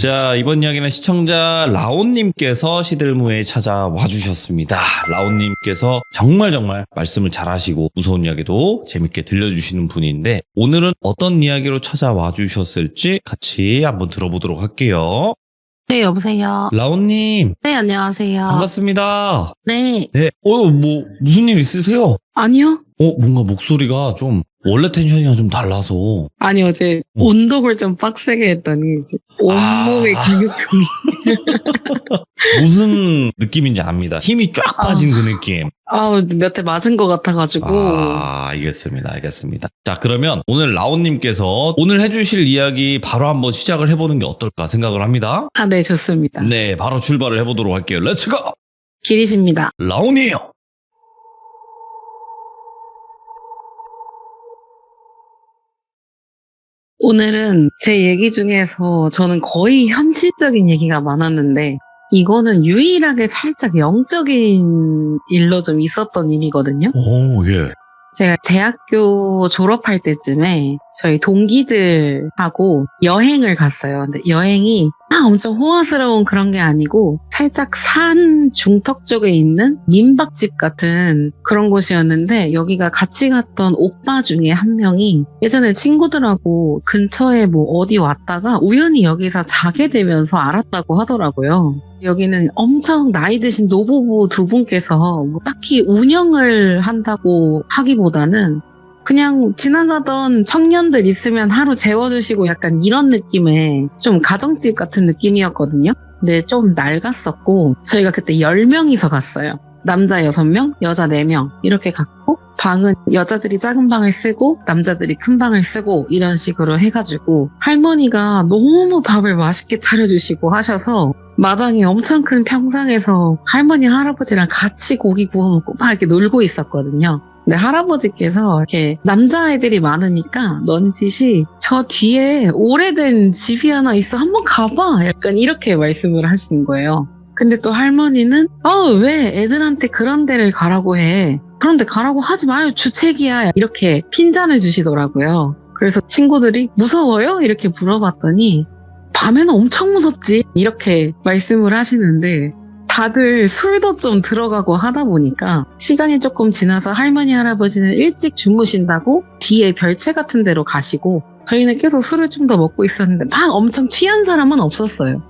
자, 이번 이야기는 시청자 라온님께서 시들무에 찾아와 주셨습니다. 라온님께서 정말 말씀을 잘하시고 무서운 이야기도 재밌게 들려주시는 분인데 오늘은 어떤 이야기로 찾아와 주셨을지 같이 한번 들어보도록 할게요. 네, 여보세요. 라온님. 네, 안녕하세요. 반갑습니다. 네. 네, 무슨 일 있으세요? 아니요. 뭔가 목소리가 좀 원래 텐션이랑 좀 달라서. 아니, 어제 운동을 좀 빡세게 했더니 이제 온몸의 근육통이. 무슨 느낌인지 압니다. 힘이 쫙 빠진 그 느낌. 몇 대 맞은 것 같아가지고. 알겠습니다. 자, 그러면 오늘 라온님께서 오늘 해주실 이야기 바로 한번 시작을 해보는 게 어떨까 생각을 합니다. 네, 좋습니다. 네, 바로 출발을 해보도록 할게요. 렛츠고! 기리십니다. 라온이에요. 오늘은 제 얘기 중에서 저는 거의 현실적인 얘기가 많았는데 이거는 유일하게 살짝 영적인 일로 좀 있었던 일이거든요. 오, 예. 제가 대학교 졸업할 때쯤에 저희 동기들하고 여행을 갔어요. 근데 여행이 엄청 호화스러운 그런 게 아니고 살짝 산 중턱 쪽에 있는 민박집 같은 그런 곳이었는데 여기가 같이 갔던 오빠 중에 한 명이 예전에 친구들하고 근처에 뭐 어디 왔다가 우연히 여기서 자게 되면서 알았다고 하더라고요. 여기는 엄청 나이 드신 노부부 두 분께서 뭐 딱히 운영을 한다고 하기보다는 그냥 지나가던 청년들 있으면 하루 재워주시고 약간 이런 느낌의 좀 가정집 같은 느낌이었거든요. 근데 좀 낡았었고 저희가 그때 10명이서 갔어요. 남자 6명, 여자 4명 이렇게 갔고 방은 여자들이 작은 방을 쓰고 남자들이 큰 방을 쓰고 이런 식으로 해가지고 할머니가 너무 밥을 맛있게 차려주시고 하셔서 마당에 엄청 큰 평상에서 할머니 할아버지랑 같이 고기 구워 먹고 막 이렇게 놀고 있었거든요. 근데 할아버지께서 이렇게 남자아이들이 많으니까 넌지시 저 뒤에 오래된 집이 하나 있어 한번 가봐 약간 이렇게 말씀을 하시는 거예요. 근데 또 할머니는 왜 애들한테 그런 데를 가라고 해. 그런 데 가라고 하지 마요. 주책이야. 이렇게 핀잔을 주시더라고요. 그래서 친구들이 무서워요? 이렇게 물어봤더니 밤에는 엄청 무섭지. 이렇게 말씀을 하시는데 다들 술도 좀 들어가고 하다 보니까 시간이 조금 지나서 할머니 할아버지는 일찍 주무신다고 뒤에 별채 같은 데로 가시고 저희는 계속 술을 좀 더 먹고 있었는데 막 엄청 취한 사람은 없었어요.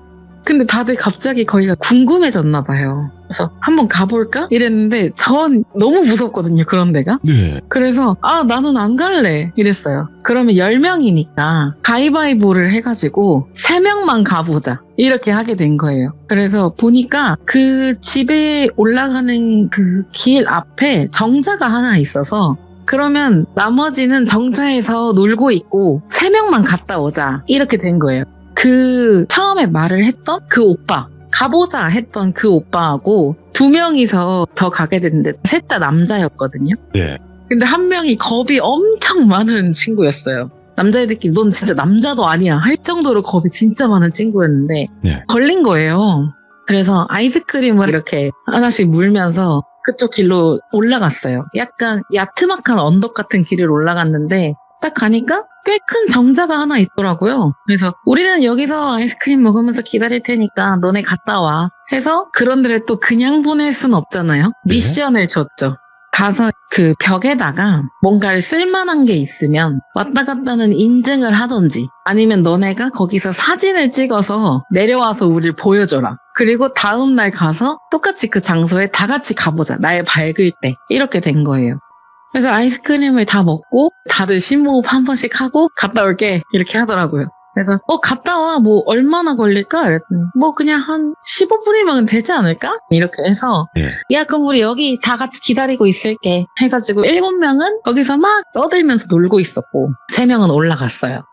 근데 다들 갑자기 거기가 궁금해졌나 봐요. 그래서 한번 가볼까? 이랬는데 전 너무 무섭거든요, 그런 데가. 네. 그래서 나는 안 갈래 이랬어요. 그러면 10명이니까 가위바위보를 해가지고 3명만 가보자 이렇게 하게 된 거예요. 그래서 보니까 그 집에 올라가는 그 길 앞에 정자가 하나 있어서 그러면 나머지는 정자에서 놀고 있고 3명만 갔다 오자 이렇게 된 거예요. 그 처음에 말을 했던 그 오빠, 가보자 했던 그 오빠하고 2명이서 더 가게 됐는데 셋 다 남자였거든요. 네. 근데 한 명이 겁이 엄청 많은 친구였어요. 남자애들끼리 넌 진짜 남자도 아니야 할 정도로 겁이 진짜 많은 친구였는데 네. 걸린 거예요. 그래서 아이스크림을 이렇게 하나씩 물면서 그쪽 길로 올라갔어요. 약간 야트막한 언덕 같은 길을 올라갔는데 딱 가니까 꽤 큰 정자가 하나 있더라고요. 그래서 우리는 여기서 아이스크림 먹으면서 기다릴 테니까 너네 갔다 와 해서 그런 데를 또 그냥 보낼 순 없잖아요. 네. 미션을 줬죠. 가서 그 벽에다가 뭔가를 쓸만한 게 있으면 왔다 갔다는 인증을 하던지 아니면 너네가 거기서 사진을 찍어서 내려와서 우리를 보여줘라. 그리고 다음날 가서 똑같이 그 장소에 다 같이 가보자. 날 밝을 때. 이렇게 된 거예요. 그래서 아이스크림을 다 먹고 다들 심호흡 한 번씩 하고 갔다 올게 이렇게 하더라고요. 그래서 갔다 와 뭐 얼마나 걸릴까? 이랬더니 뭐 그냥 한 15분이면 되지 않을까? 이렇게 해서 야 그럼 우리 여기 다 같이 기다리고 있을게 해가지고 7명은 거기서 막 떠들면서 놀고 있었고 3명은 올라갔어요.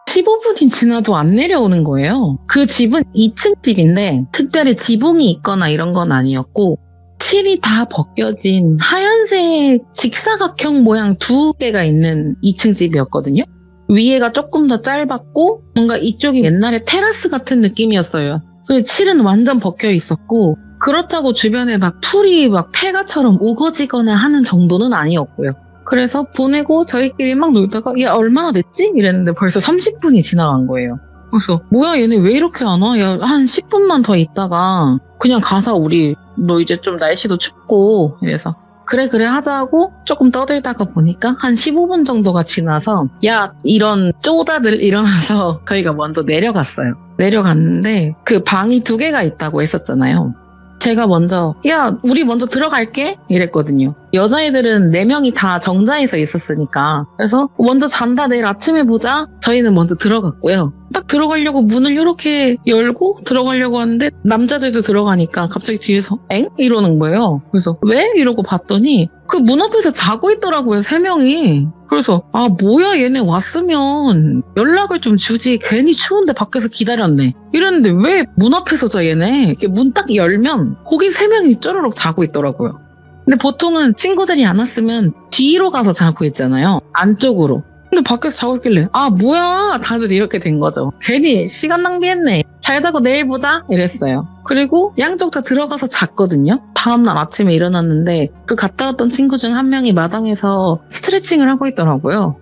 15분이 지나도 안 내려오는 거예요. 그 집은 2층 집인데 특별히 지붕이 있거나 이런 건 아니었고 칠이 다 벗겨진 하얀색 직사각형 모양 2개가 있는 2층 집이었거든요. 위에가 조금 더 짧았고 뭔가 이쪽이 옛날에 테라스 같은 느낌이었어요. 그 칠은 완전 벗겨 있었고 그렇다고 주변에 막 풀이 막 폐가처럼 우거지거나 하는 정도는 아니었고요. 그래서 보내고 저희끼리 막 놀다가 야 얼마나 됐지? 이랬는데 벌써 30분이 지나간 거예요. 그래서 뭐야 얘네 왜 이렇게 안 와? 야, 한 10분만 더 있다가 그냥 가서 우리 너 이제 좀 날씨도 춥고 이래서 그래 하자고 조금 떠들다가 보니까 한 15분 정도가 지나서 야 이런 쪼다들 이러면서 저희가 먼저 내려갔어요. 내려갔는데 그 방이 2개가 있다고 했었잖아요. 제가 먼저 야 우리 먼저 들어갈게 이랬거든요. 여자애들은 4명이 다 정자에서 있었으니까 그래서 먼저 잔다 내일 아침에 보자. 저희는 먼저 들어갔고요. 딱 들어가려고 문을 이렇게 열고 들어가려고 하는데 남자들도 들어가니까 갑자기 뒤에서 엥? 이러는 거예요. 그래서 왜? 이러고 봤더니 그 문 앞에서 자고 있더라고요. 3명이. 그래서 아 뭐야 얘네 왔으면 연락을 좀 주지 괜히 추운데 밖에서 기다렸네 이랬는데 왜 문 앞에서 자 얘네 이렇게 문 딱 열면 거기 3명이 쪼르륵 자고 있더라고요. 근데 보통은 친구들이 안 왔으면 뒤로 가서 자고 있잖아요. 안쪽으로. 근데 밖에서 자고 있길래 아 뭐야 다들 이렇게 된 거죠. 괜히 시간 낭비했네. 잘 자고 내일 보자 이랬어요. 그리고 양쪽 다 들어가서 잤거든요. 다음날 아침에 일어났는데 그 갔다 왔던 친구 중 한 명이 마당에서 스트레칭을 하고 있더라고요.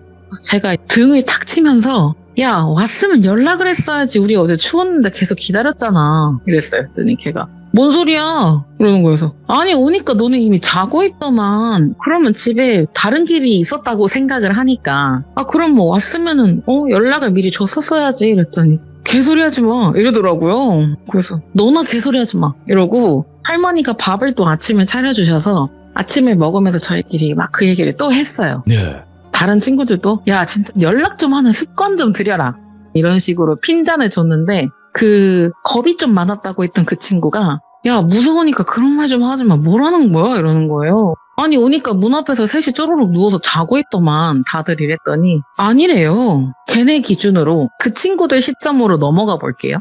제가 등을 탁 치면서 야 왔으면 연락을 했어야지 우리 어제 추웠는데 계속 기다렸잖아 이랬어요. 그랬더니 걔가 뭔 소리야 그러는 거여서 아니 오니까 너네 이미 자고 있더만 그러면 집에 다른 길이 있었다고 생각을 하니까 아 그럼 뭐 왔으면은 연락을 미리 줬었어야지 이랬더니 개소리 하지 마 이러더라고요. 그래서 너나 개소리 하지 마 이러고 할머니가 밥을 또 아침에 차려주셔서 아침을 먹으면서 저희끼리 막 그 얘기를 또 했어요. 네. 다른 친구들도 야 진짜 연락 좀 하는 습관 좀 들여라 이런 식으로 핀잔을 줬는데 그 겁이 좀 많았다고 했던 그 친구가 야 무서우니까 그런 말 좀 하지 마 뭐라는 거야 이러는 거예요. 아니 오니까 문 앞에서 셋이 쪼르륵 누워서 자고 있더만 다들 이랬더니 아니래요. 걔네 기준으로 그 친구들 시점으로 넘어가 볼게요.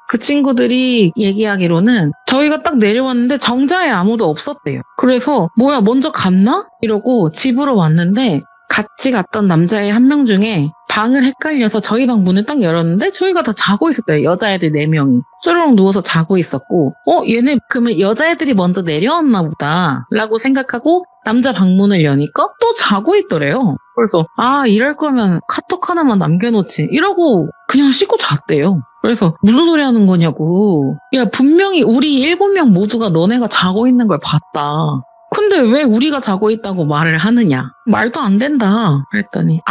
그 친구들이 얘기하기로는 저희가 딱 내려왔는데 정자에 아무도 없었대요. 그래서 뭐야 먼저 갔나? 이러고 집으로 왔는데 같이 갔던 남자애 한 명 중에 방을 헷갈려서 저희 방 문을 딱 열었는데 저희가 다 자고 있었대요. 여자애들 4명이. 쪼르륵 누워서 자고 있었고 얘네 그러면 여자애들이 먼저 내려왔나 보다 라고 생각하고 남자 방문을 여니까 또 자고 있더래요. 그래서 아 이럴 거면 카톡 하나만 남겨놓지 이러고 그냥 씻고 잤대요. 그래서 무슨 소리 하는 거냐고 야 분명히 우리 7명 모두가 너네가 자고 있는 걸 봤다. 근데 왜 우리가 자고 있다고 말을 하느냐? 말도 안 된다. 그랬더니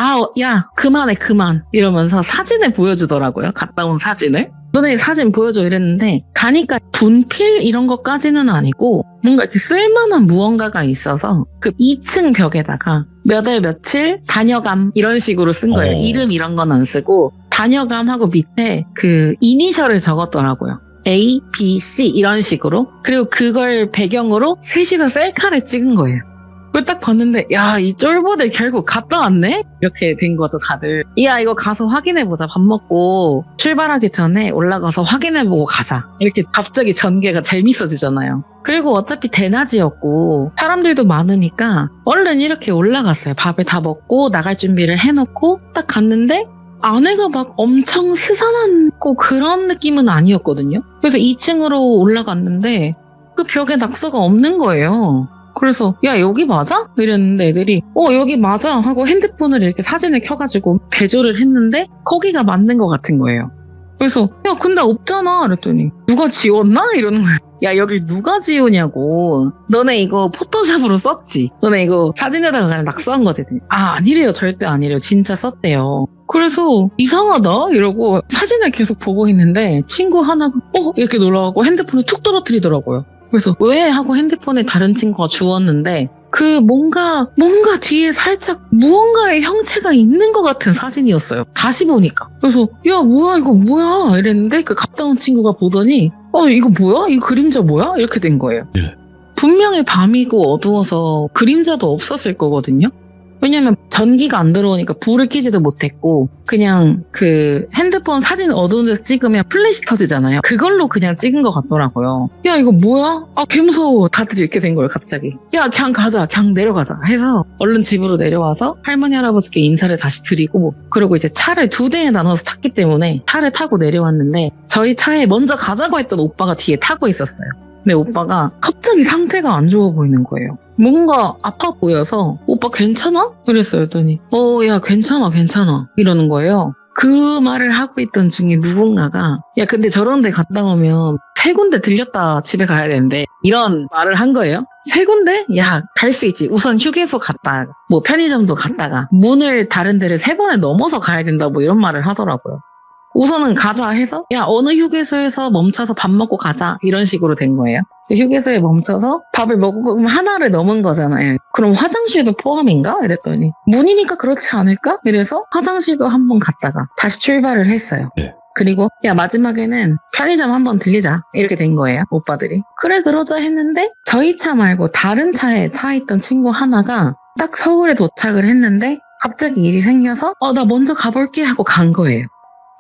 야 그만해 그만 이러면서 사진을 보여주더라고요. 갔다 온 사진을. 너네 사진 보여줘 이랬는데 가니까 분필 이런 것까지는 아니고 뭔가 이렇게 쓸만한 무언가가 있어서 그 2층 벽에다가 몇 월 며칠 다녀감 이런 식으로 쓴 거예요. 이름 이런 건 안 쓰고 다녀감하고 밑에 그 이니셜을 적었더라고요. A, B, C 이런 식으로. 그리고 그걸 배경으로 셋이서 셀카를 찍은 거예요. 그걸 딱 봤는데 야 이 쫄보들 결국 갔다 왔네? 이렇게 된 거죠 다들. 야 이거 가서 확인해보자. 밥 먹고 출발하기 전에 올라가서 확인해보고 가자. 이렇게 갑자기 전개가 재밌어지잖아요. 그리고 어차피 대낮이었고 사람들도 많으니까 얼른 이렇게 올라갔어요. 밥을 다 먹고 나갈 준비를 해놓고 딱 갔는데 안에가 막 엄청 스산하고 그런 느낌은 아니었거든요. 그래서 2층으로 올라갔는데 그 벽에 낙서가 없는 거예요. 그래서 야 여기 맞아? 이랬는데 애들이 여기 맞아 하고 핸드폰을 이렇게 사진을 켜가지고 대조를 했는데 거기가 맞는 것 같은 거예요. 그래서 야 근데 없잖아 그랬더니 누가 지웠나? 이러는 거예요. 야 여기 누가 지우냐고. 너네 이거 포토샵으로 썼지? 너네 이거 사진에다가 그냥 낙서한 거지? 아니래요. 절대 아니래요. 진짜 썼대요. 그래서 이상하다 이러고 사진을 계속 보고 있는데 친구 하나가 이렇게 놀라고 핸드폰을 툭 떨어뜨리더라고요. 그래서 왜? 하고 핸드폰에 다른 친구가 주웠는데 그 뭔가 뒤에 살짝 무언가의 형체가 있는 것 같은 사진이었어요. 다시 보니까. 그래서 야 뭐야 이거 뭐야 이랬는데 그 갔다 온 친구가 보더니 이거 뭐야? 이 그림자 뭐야? 이렇게 된 거예요. 네. 분명히 밤이고 어두워서 그림자도 없었을 거거든요. 왜냐면 전기가 안 들어오니까 불을 켜지도 못했고 그냥 그 핸드폰 사진 어두운 데서 찍으면 플래시 터지잖아요. 그걸로 그냥 찍은 것 같더라고요. 야 이거 뭐야? 개 무서워. 다들 이렇게 된 거예요 갑자기. 야 그냥 가자 그냥 내려가자 해서 얼른 집으로 내려와서 할머니 할아버지께 인사를 다시 드리고 그리고 이제 차를 2대에 나눠서 탔기 때문에 차를 타고 내려왔는데 저희 차에 먼저 가자고 했던 오빠가 뒤에 타고 있었어요. 근데 오빠가 갑자기 상태가 안 좋아 보이는 거예요. 뭔가 아파 보여서 오빠 괜찮아? 그랬어요. 그랬더니 야 괜찮아 이러는 거예요. 그 말을 하고 있던 중에 누군가가 야 근데 저런 데 갔다 오면 3군데 들렸다 집에 가야 되는데 이런 말을 한 거예요. 3군데? 야 갈 수 있지. 우선 휴게소 갔다가 뭐 편의점도 갔다가 문을 다른 데를 3번을 넘어서 가야 된다 뭐 이런 말을 하더라고요. 우선은 가자 해서 야 어느 휴게소에서 멈춰서 밥 먹고 가자 이런 식으로 된 거예요. 휴게소에 멈춰서 밥을 먹고 그럼 하나를 넘은 거잖아요. 그럼 화장실도 포함인가? 이랬더니 문이니까 그렇지 않을까? 이래서 화장실도 한번 갔다가 다시 출발을 했어요. 네. 그리고 야 마지막에는 편의점 한번 들리자 이렇게 된 거예요. 오빠들이. 그래 그러자 했는데 저희 차 말고 다른 차에 타 있던 친구 하나가 딱 서울에 도착을 했는데 갑자기 일이 생겨서 나 먼저 가볼게 하고 간 거예요.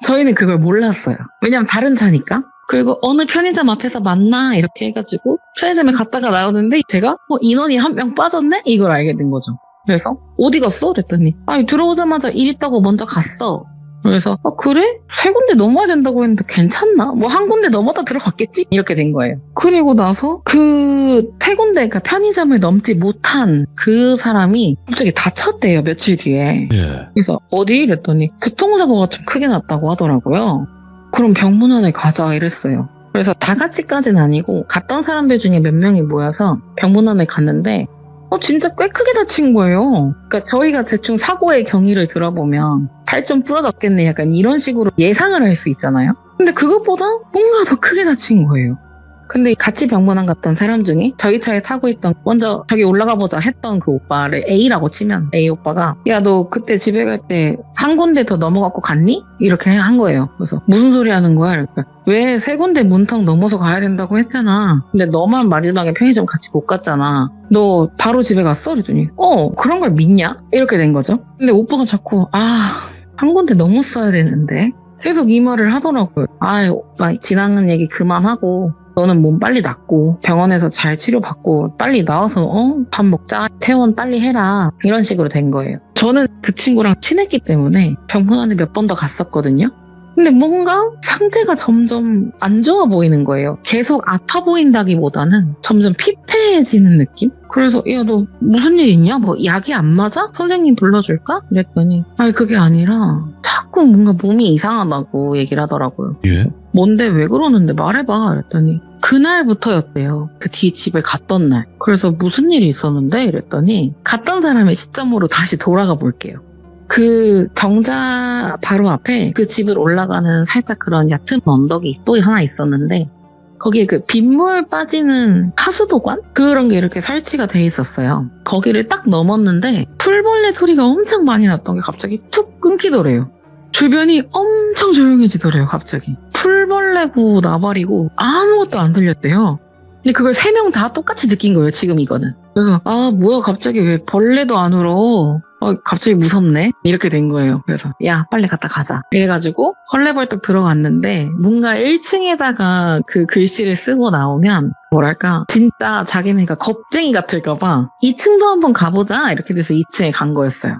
저희는 그걸 몰랐어요. 왜냐면 다른 차니까. 그리고 어느 편의점 앞에서 만나 이렇게 해가지고 편의점에 갔다가 나오는데 제가 인원이 한 명 빠졌네? 이걸 알게 된 거죠. 그래서 어디 갔어? 그랬더니 아니 들어오자마자 일 있다고 먼저 갔어. 그래서 그래? 3군데 넘어야 된다고 했는데 괜찮나? 뭐 한 군데 넘어다 들어갔겠지? 이렇게 된 거예요. 그리고 나서 그 3군데 그러니까 편의점을 넘지 못한 그 사람이 갑자기 다쳤대요. 며칠 뒤에. 예. 그래서 어디? 이랬더니 교통사고가 좀 크게 났다고 하더라고요. 그럼 병문안에 가자 이랬어요. 그래서 다 같이까지는 아니고 갔던 사람들 중에 몇 명이 모여서 병문안에 갔는데 진짜 꽤 크게 다친 거예요. 그러니까 저희가 대충 사고의 경위를 들어보면 발 좀 부러졌겠네 약간 이런 식으로 예상을 할 수 있잖아요. 근데 그것보다 뭔가 더 크게 다친 거예요. 근데 같이 병문안 갔던 사람 중에 저희 차에 타고 있던 먼저 저기 올라가 보자 했던 그 오빠를 A라고 치면 A 오빠가 야 너 그때 집에 갈 때 한 군데 더 넘어갖고 갔니? 이렇게 한 거예요. 그래서 무슨 소리 하는 거야? 그러니까 왜 3군데 문턱 넘어서 가야 된다고 했잖아. 근데 너만 마지막에 편의점 같이 못 갔잖아. 너 바로 집에 갔어? 그랬더니 그런 걸 믿냐? 이렇게 된 거죠. 근데 오빠가 자꾸 한 군데 넘었어야 되는데 계속 이 말을 하더라고요. 오빠 지나간 얘기 그만하고 너는 몸 빨리 낫고 병원에서 잘 치료받고 빨리 나와서 밥 먹자 퇴원 빨리 해라 이런 식으로 된 거예요. 저는 그 친구랑 친했기 때문에 병문안에 몇 번 더 갔었거든요. 근데 뭔가 상태가 점점 안 좋아 보이는 거예요. 계속 아파 보인다기보다는 점점 피폐해지는 느낌? 그래서 야 너 무슨 일 있냐? 뭐 약이 안 맞아? 선생님 불러줄까? 이랬더니 아니 그게 아니라 자꾸 뭔가 몸이 이상하다고 얘기를 하더라고요. 예. 뭔데 왜 그러는데 말해봐. 이랬더니 그날부터였대요. 그 뒤에 집에 갔던 날. 그래서 무슨 일이 있었는데? 이랬더니 갔던 사람의 시점으로 다시 돌아가 볼게요. 그 정자 바로 앞에 그 집을 올라가는 살짝 그런 얕은 언덕이 또 하나 있었는데 거기에 그 빗물 빠지는 하수도관? 그런 게 이렇게 설치가 돼 있었어요. 거기를 딱 넘었는데 풀벌레 소리가 엄청 많이 났던 게 갑자기 툭 끊기더래요. 주변이 엄청 조용해지더래요. 갑자기 풀벌레고 나발이고 아무것도 안 들렸대요. 근데 그걸 3명 다 똑같이 느낀 거예요. 지금 이거는. 그래서 뭐야 갑자기 왜 벌레도 안 울어? 갑자기 무섭네? 이렇게 된 거예요. 그래서 야 빨리 갔다 가자. 이래가지고 헐레벌떡 들어갔는데 뭔가 1층에다가 그 글씨를 쓰고 나오면 뭐랄까 진짜 자기네가 겁쟁이 같을까봐 2층도 한번 가보자 이렇게 돼서 2층에 간 거였어요.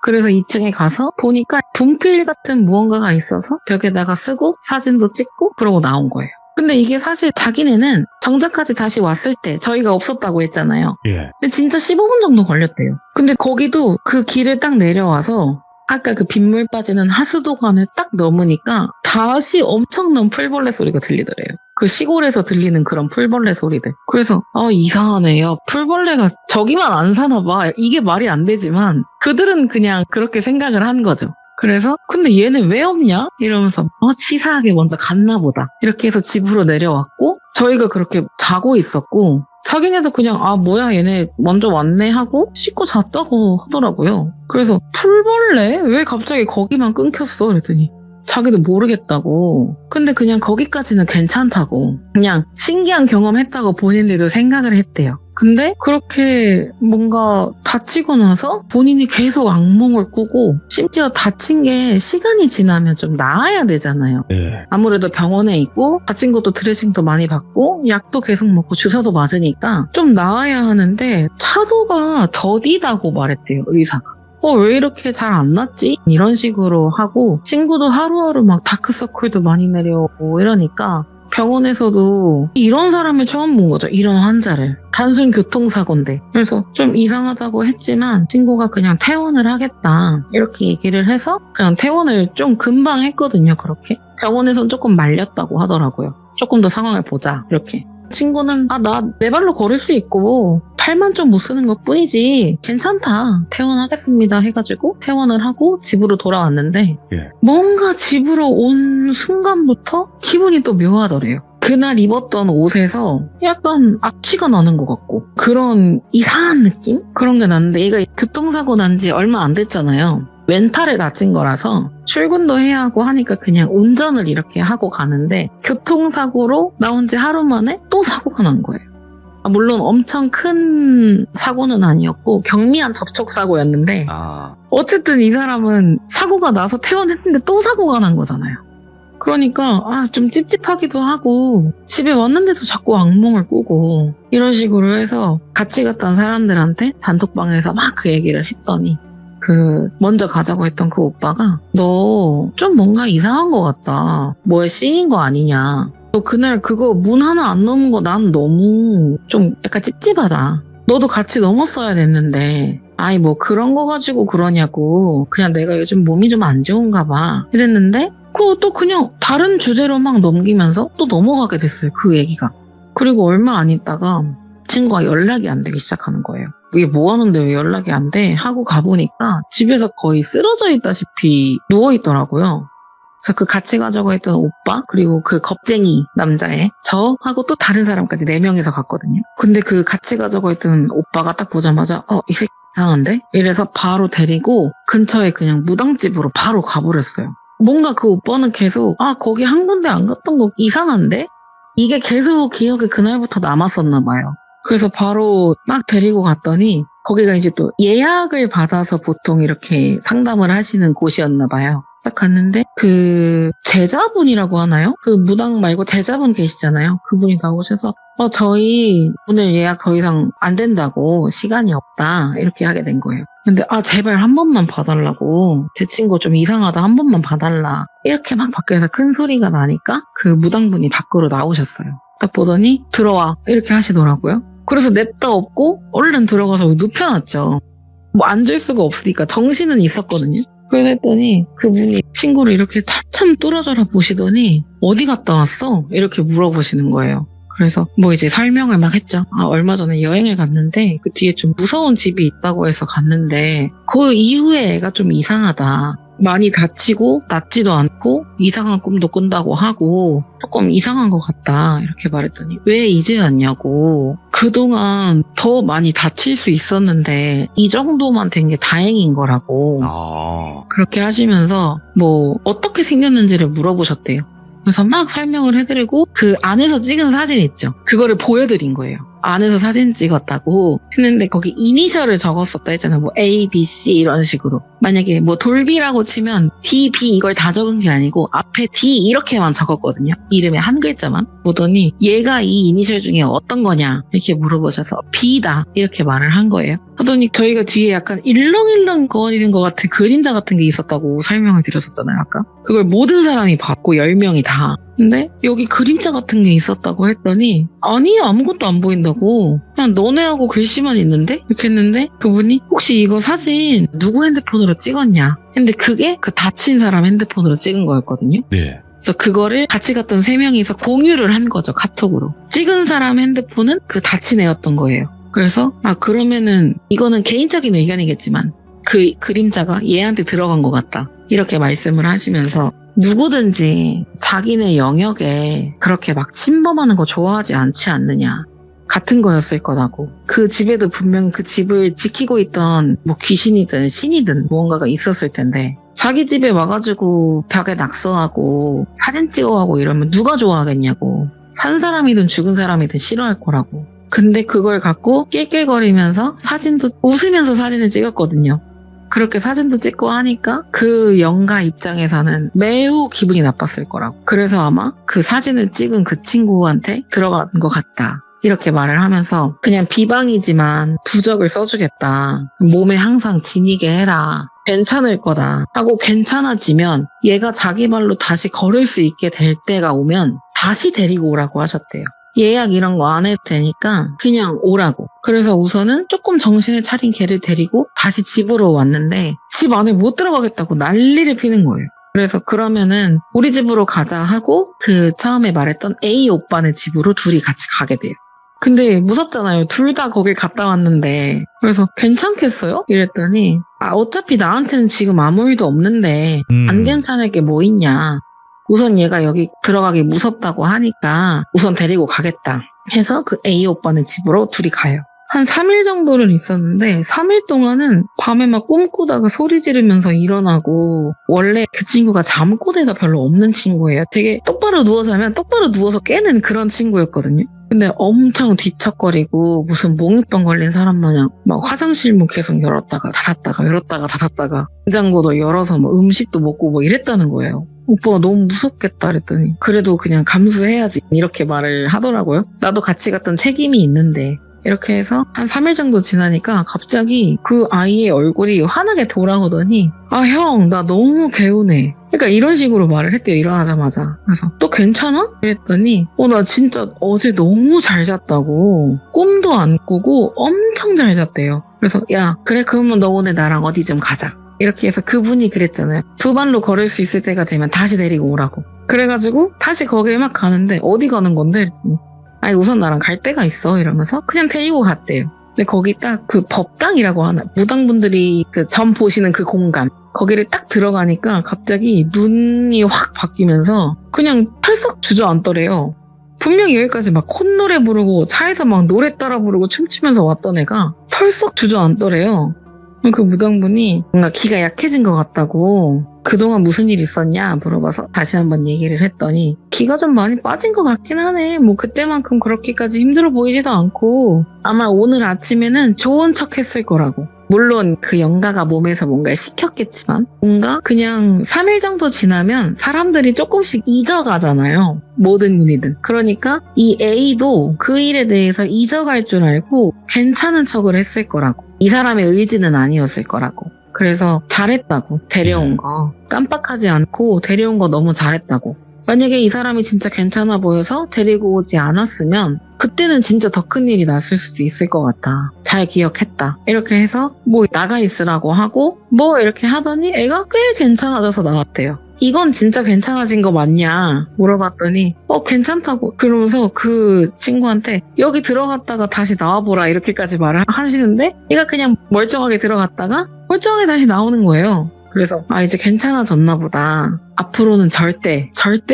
그래서 2층에 가서 보니까 분필 같은 무언가가 있어서 벽에다가 쓰고 사진도 찍고 그러고 나온 거예요. 근데 이게 사실 자기네는 정자까지 다시 왔을 때 저희가 없었다고 했잖아요. 예. 근데 진짜 15분 정도 걸렸대요. 근데 거기도 그 길을 딱 내려와서 아까 그 빗물 빠지는 하수도관을 딱 넘으니까 다시 엄청난 풀벌레 소리가 들리더래요. 그 시골에서 들리는 그런 풀벌레 소리들. 그래서 이상하네요. 풀벌레가 저기만 안 사나 봐. 이게 말이 안 되지만 그들은 그냥 그렇게 생각을 한 거죠. 그래서 근데 얘네 왜 없냐? 이러면서 치사하게 먼저 갔나 보다. 이렇게 해서 집으로 내려왔고 저희가 그렇게 자고 있었고 자기네도 그냥 뭐야 얘네 먼저 왔네 하고 씻고 잤다고 하더라고요. 그래서 풀벌레? 왜 갑자기 거기만 끊겼어? 그랬더니 자기도 모르겠다고. 근데 그냥 거기까지는 괜찮다고. 그냥 신기한 경험했다고 본인들도 생각을 했대요. 근데 그렇게 뭔가 다치고 나서 본인이 계속 악몽을 꾸고 심지어 다친 게 시간이 지나면 좀 나아야 되잖아요. 예. 아무래도 병원에 있고 다친 것도 드레싱도 많이 받고 약도 계속 먹고 주사도 맞으니까 좀 나아야 하는데 차도가 더디다고 말했대요. 의사가. 왜 이렇게 잘 안 낫지? 이런 식으로 하고 친구도 하루하루 막 다크서클도 많이 내려오고 이러니까 병원에서도 이런 사람을 처음 본 거죠. 이런 환자를. 단순 교통사고인데. 그래서 좀 이상하다고 했지만 친구가 그냥 퇴원을 하겠다. 이렇게 얘기를 해서 그냥 퇴원을 좀 금방 했거든요. 그렇게. 병원에서는 조금 말렸다고 하더라고요. 조금 더 상황을 보자. 이렇게. 친구는 나 내 발로 걸을 수 있고 팔만 좀 못 쓰는 것 뿐이지 괜찮다. 퇴원하겠습니다 해가지고 퇴원을 하고 집으로 돌아왔는데 예. 뭔가 집으로 온 순간부터 기분이 또 묘하더래요. 그날 입었던 옷에서 약간 악취가 나는 것 같고 그런 이상한 느낌? 그런 게 나는데 얘가 교통사고 난 지 얼마 안 됐잖아요. 왼팔에 다친 거라서 출근도 해야 하고 하니까 그냥 운전을 이렇게 하고 가는데 교통사고로 나온 지 하루 만에 또 사고가 난 거예요. 물론 엄청 큰 사고는 아니었고 경미한 접촉사고였는데 어쨌든 이 사람은 사고가 나서 퇴원했는데 또 사고가 난 거잖아요. 그러니까 좀 찝찝하기도 하고 집에 왔는데도 자꾸 악몽을 꾸고 이런 식으로 해서 같이 갔던 사람들한테 단톡방에서 막 그 얘기를 했더니 먼저 가자고 했던 그 오빠가 너 좀 뭔가 이상한 것 같다. 뭐에 씌인 거 아니냐. 너 그날 그거 문 하나 안 넘은 거 난 너무 좀 약간 찝찝하다. 너도 같이 넘었어야 됐는데 아이 뭐 그런 거 가지고 그러냐고. 그냥 내가 요즘 몸이 좀 안 좋은가 봐. 이랬는데 그거 또 그냥 다른 주제로 막 넘기면서 또 넘어가게 됐어요. 그 얘기가. 그리고 얼마 안 있다가 친구가 연락이 안 되기 시작하는 거예요. 이게 뭐 하는데 왜 연락이 안 돼? 하고 가보니까 집에서 거의 쓰러져 있다시피 누워있더라고요. 그래서 그 같이 가자고 했던 오빠 그리고 그 겁쟁이 남자애 저하고 또 다른 사람까지 4명이서 갔거든요. 근데 그 같이 가자고 했던 오빠가 딱 보자마자 이 새끼 이상한데? 이래서 바로 데리고 근처에 그냥 무당집으로 바로 가버렸어요. 뭔가 그 오빠는 계속 거기 한 군데 안 갔던 거 이상한데? 이게 계속 기억에 그날부터 남았었나 봐요. 그래서 바로 막 데리고 갔더니 거기가 이제 또 예약을 받아서 보통 이렇게 상담을 하시는 곳이었나 봐요. 딱 갔는데 그 제자분이라고 하나요? 그 무당 말고 제자분 계시잖아요. 그분이 나오셔서 저희 오늘 예약 더 이상 안 된다고 시간이 없다 이렇게 하게 된 거예요. 근데 제발 한 번만 봐달라고 제 친구 좀 이상하다 한 번만 봐달라 이렇게 막 밖에서 큰 소리가 나니까 그 무당분이 밖으로 나오셨어요. 딱 보더니 들어와 이렇게 하시더라고요. 그래서 냅다 없고 얼른 들어가서 눕혀놨죠. 뭐 앉을 수가 없으니까 정신은 있었거든요. 그래서 했더니 그분이 친구를 이렇게 한참 뚫어져라 보시더니 어디 갔다 왔어? 이렇게 물어보시는 거예요. 그래서 뭐 이제 설명을 막 했죠. 얼마 전에 여행을 갔는데 그 뒤에 좀 무서운 집이 있다고 해서 갔는데 그 이후에 애가 좀 이상하다. 많이 다치고 낫지도 않고 이상한 꿈도 꾼다고 하고 조금 이상한 것 같다 이렇게 말했더니 왜 이제 왔냐고. 그동안 더 많이 다칠 수 있었는데 이 정도만 된 게 다행인 거라고 그렇게 하시면서 뭐 어떻게 생겼는지를 물어보셨대요. 그래서 막 설명을 해드리고 그 안에서 찍은 사진 있죠. 그거를 보여드린 거예요. 안에서 사진 찍었다고 했는데 거기 이니셜을 적었었다 했잖아요. 뭐 A, B, C 이런 식으로. 만약에 뭐 돌비라고 치면 D, B 이걸 다 적은 게 아니고 앞에 D 이렇게만 적었거든요. 이름에 한 글자만. 보더니 얘가 이 이니셜 중에 어떤 거냐 이렇게 물어보셔서 B다 이렇게 말을 한 거예요. 하더니 저희가 뒤에 약간 일렁일렁 거리는 것 같은 그림자 같은 게 있었다고 설명을 드렸었잖아요. 아까. 그걸 모든 사람이 봤고 10명이 다. 근데 여기 그림자 같은 게 있었다고 했더니 아니 아무것도 안 보인다고. 그냥 너네하고 글씨만 있는데? 이렇게 했는데 그분이 혹시 이거 사진 누구 핸드폰으로 찍었냐 했는데 그게 그 다친 사람 핸드폰으로 찍은 거였거든요. 네. 그래서 그거를 같이 갔던 3명이서 공유를 한 거죠. 카톡으로. 찍은 사람 핸드폰은 그 다친 애였던 거예요. 그래서 그러면은 이거는 개인적인 의견이겠지만 그 그림자가 얘한테 들어간 것 같다 이렇게 말씀을 하시면서 누구든지 자기네 영역에 그렇게 막 침범하는 거 좋아하지 않지 않느냐 같은 거였을 거라고. 그 집에도 분명 그 집을 지키고 있던 뭐 귀신이든 신이든 무언가가 있었을 텐데 자기 집에 와가지고 벽에 낙서하고 사진 찍어가고 이러면 누가 좋아하겠냐고. 산 사람이든 죽은 사람이든 싫어할 거라고. 근데 그걸 갖고 낄낄거리면서 사진도 웃으면서 사진을 찍었거든요. 그렇게 사진도 찍고 하니까 그 영가 입장에서는 매우 기분이 나빴을 거라고. 그래서 아마 그 사진을 찍은 그 친구한테 들어간 것 같다 이렇게 말을 하면서 그냥 비방이지만 부적을 써주겠다. 몸에 항상 지니게 해라. 괜찮을 거다 하고 괜찮아지면 얘가 자기 발로 다시 걸을 수 있게 될 때가 오면 다시 데리고 오라고 하셨대요. 예약 이런 거 안 해도 되니까 그냥 오라고. 그래서 우선은 조금 정신을 차린 걔를 데리고 다시 집으로 왔는데 집 안에 못 들어가겠다고 난리를 피는 거예요. 그래서 그러면은 우리 집으로 가자 하고 그 처음에 말했던 A 오빠네 집으로 둘이 같이 가게 돼요. 근데 무섭잖아요. 둘 다 거길 갔다 왔는데. 그래서 괜찮겠어요? 이랬더니 어차피 나한테는 지금 아무 일도 없는데 안 괜찮을 게 뭐 있냐. 우선 얘가 여기 들어가기 무섭다고 하니까 우선 데리고 가겠다 해서 그 A 오빠네 집으로 둘이 가요. 한 3일 정도를 있었는데 3일 동안은 밤에 막 꿈꾸다가 소리 지르면서 일어나고 원래 그 친구가 잠꼬대가 별로 없는 친구예요. 되게 똑바로 누워서 하면 똑바로 누워서 깨는 그런 친구였거든요. 근데 엄청 뒤척거리고 무슨 몽유병 걸린 사람 마냥 막 화장실 문 계속 열었다가 닫았다가 열었다가 닫았다가 냉장고도 열어서 뭐 음식도 먹고 뭐 이랬다는 거예요. 오빠가 너무 무섭겠다 그랬더니 그래도 그냥 감수해야지 이렇게 말을 하더라고요. 나도 같이 갔던 책임이 있는데 이렇게 해서 한 3일 정도 지나니까 갑자기 그 아이의 얼굴이 환하게 돌아오더니 아, 형, 나 너무 개운해. 그러니까 이런 식으로 말을 했대요. 일어나자마자. 그래서 또 괜찮아? 그랬더니 나 진짜 어제 너무 잘 잤다고. 꿈도 안 꾸고 엄청 잘 잤대요. 그래서 야, 그래 그러면 너 오늘 나랑 어디 좀 가자. 이렇게 해서 그분이 그랬잖아요. 두 발로 걸을 수 있을 때가 되면 다시 데리고 오라고. 그래가지고 다시 거기에 막 가는데 어디 가는 건데? 아니 우선 나랑 갈 데가 있어 이러면서 그냥 데리고 갔대요. 근데 거기 딱 그 법당이라고 하나 무당분들이 그 점 보시는 그 공간 거기를 딱 들어가니까 갑자기 눈이 확 바뀌면서 그냥 털썩 주저앉더래요. 분명히 여기까지 막 콧노래 부르고 차에서 막 노래 따라 부르고 춤추면서 왔던 애가 털썩 주저앉더래요. 그 무당분이 뭔가 기가 약해진 것 같다고 그동안 무슨 일 있었냐 물어봐서 다시 한번 얘기를 했더니 기가 좀 많이 빠진 것 같긴 하네. 뭐 그때만큼 그렇게까지 힘들어 보이지도 않고 아마 오늘 아침에는 좋은 척 했을 거라고. 물론 그 영가가 몸에서 뭔가를 시켰겠지만 뭔가 그냥 3일 정도 지나면 사람들이 조금씩 잊어가잖아요. 모든 일이든. 그러니까 이 A도 그 일에 대해서 잊어갈 줄 알고 괜찮은 척을 했을 거라고. 이 사람의 의지는 아니었을 거라고. 그래서 잘했다고. 데려온 거. 깜빡하지 않고 데려온 거 너무 잘했다고. 만약에 이 사람이 진짜 괜찮아 보여서 데리고 오지 않았으면 그때는 진짜 더 큰 일이 났을 수도 있을 것 같다. 잘 기억했다. 이렇게 해서 뭐 나가 있으라고 하고 뭐 이렇게 하더니 애가 꽤 괜찮아져서 나왔대요. 이건 진짜 괜찮아진 거 맞냐 물어봤더니 괜찮다고 그러면서 그 친구한테 여기 들어갔다가 다시 나와보라 이렇게까지 말을 하시는데 얘가 그냥 멀쩡하게 들어갔다가 멀쩡하게 다시 나오는 거예요. 그래서 이제 괜찮아졌나 보다. 앞으로는 절대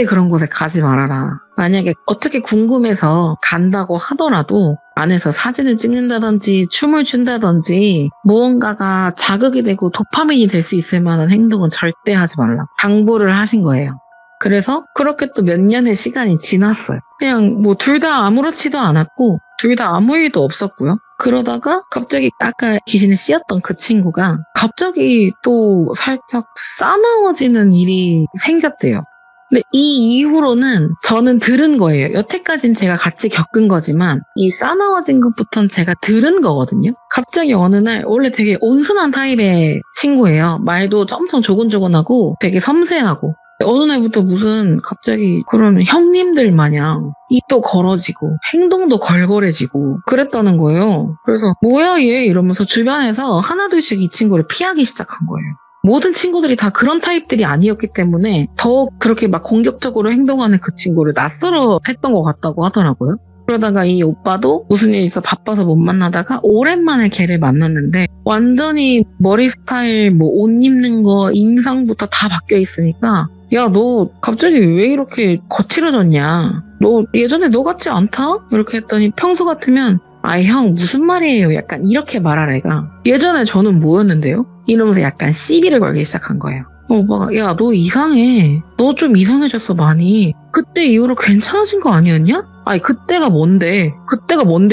그런 곳에 가지 말아라. 만약에 어떻게 궁금해서 간다고 하더라도 안에서 사진을 찍는다든지 춤을 춘다든지 무언가가 자극이 되고 도파민이 될 수 있을 만한 행동은 절대 하지 말라. 당부를 하신 거예요. 그래서 그렇게 또 몇 년의 시간이 지났어요. 그냥 뭐 둘 다 아무렇지도 않았고 둘 다 아무 일도 없었고요. 그러다가 갑자기 아까 귀신에 씌었던 그 친구가 갑자기 또 살짝 싸나워지는 일이 생겼대요. 근데 이 이후로는 저는 들은 거예요. 여태까지는 제가 같이 겪은 거지만 이 싸나워진 것부터는 제가 들은 거거든요. 갑자기 어느 날 원래 되게 온순한 타입의 친구예요. 말도 엄청 조곤조곤하고 되게 섬세하고 어느 날부터 무슨 갑자기 그런 형님들 마냥 입도 걸어지고 행동도 걸걸해지고 그랬다는 거예요. 그래서 뭐야 얘 이러면서 주변에서 하나둘씩 이 친구를 피하기 시작한 거예요. 모든 친구들이 다 그런 타입들이 아니었기 때문에 더 그렇게 막 공격적으로 행동하는 그 친구를 낯설어 했던 것 같다고 하더라고요. 그러다가 이 오빠도 무슨 일이 있어 바빠서 못 만나다가 오랜만에 걔를 만났는데 완전히 머리 스타일, 뭐 옷 입는 거, 인상부터 다 바뀌어 있으니까 야, 너 갑자기 왜 이렇게 거칠어졌냐? 너 예전에 너 같지 않다? 이렇게 했더니 평소 같으면 아이 형 무슨 말이에요? 약간 이렇게 말할 애가 예전에 저는 뭐였는데요? 이러면서 약간 시비를 걸기 시작한 거예요. 오빠가 야, 너 이상해. 너 좀 이상해졌어 많이. 그때 이후로 괜찮아진 거 아니었냐? 아니 그때가 뭔데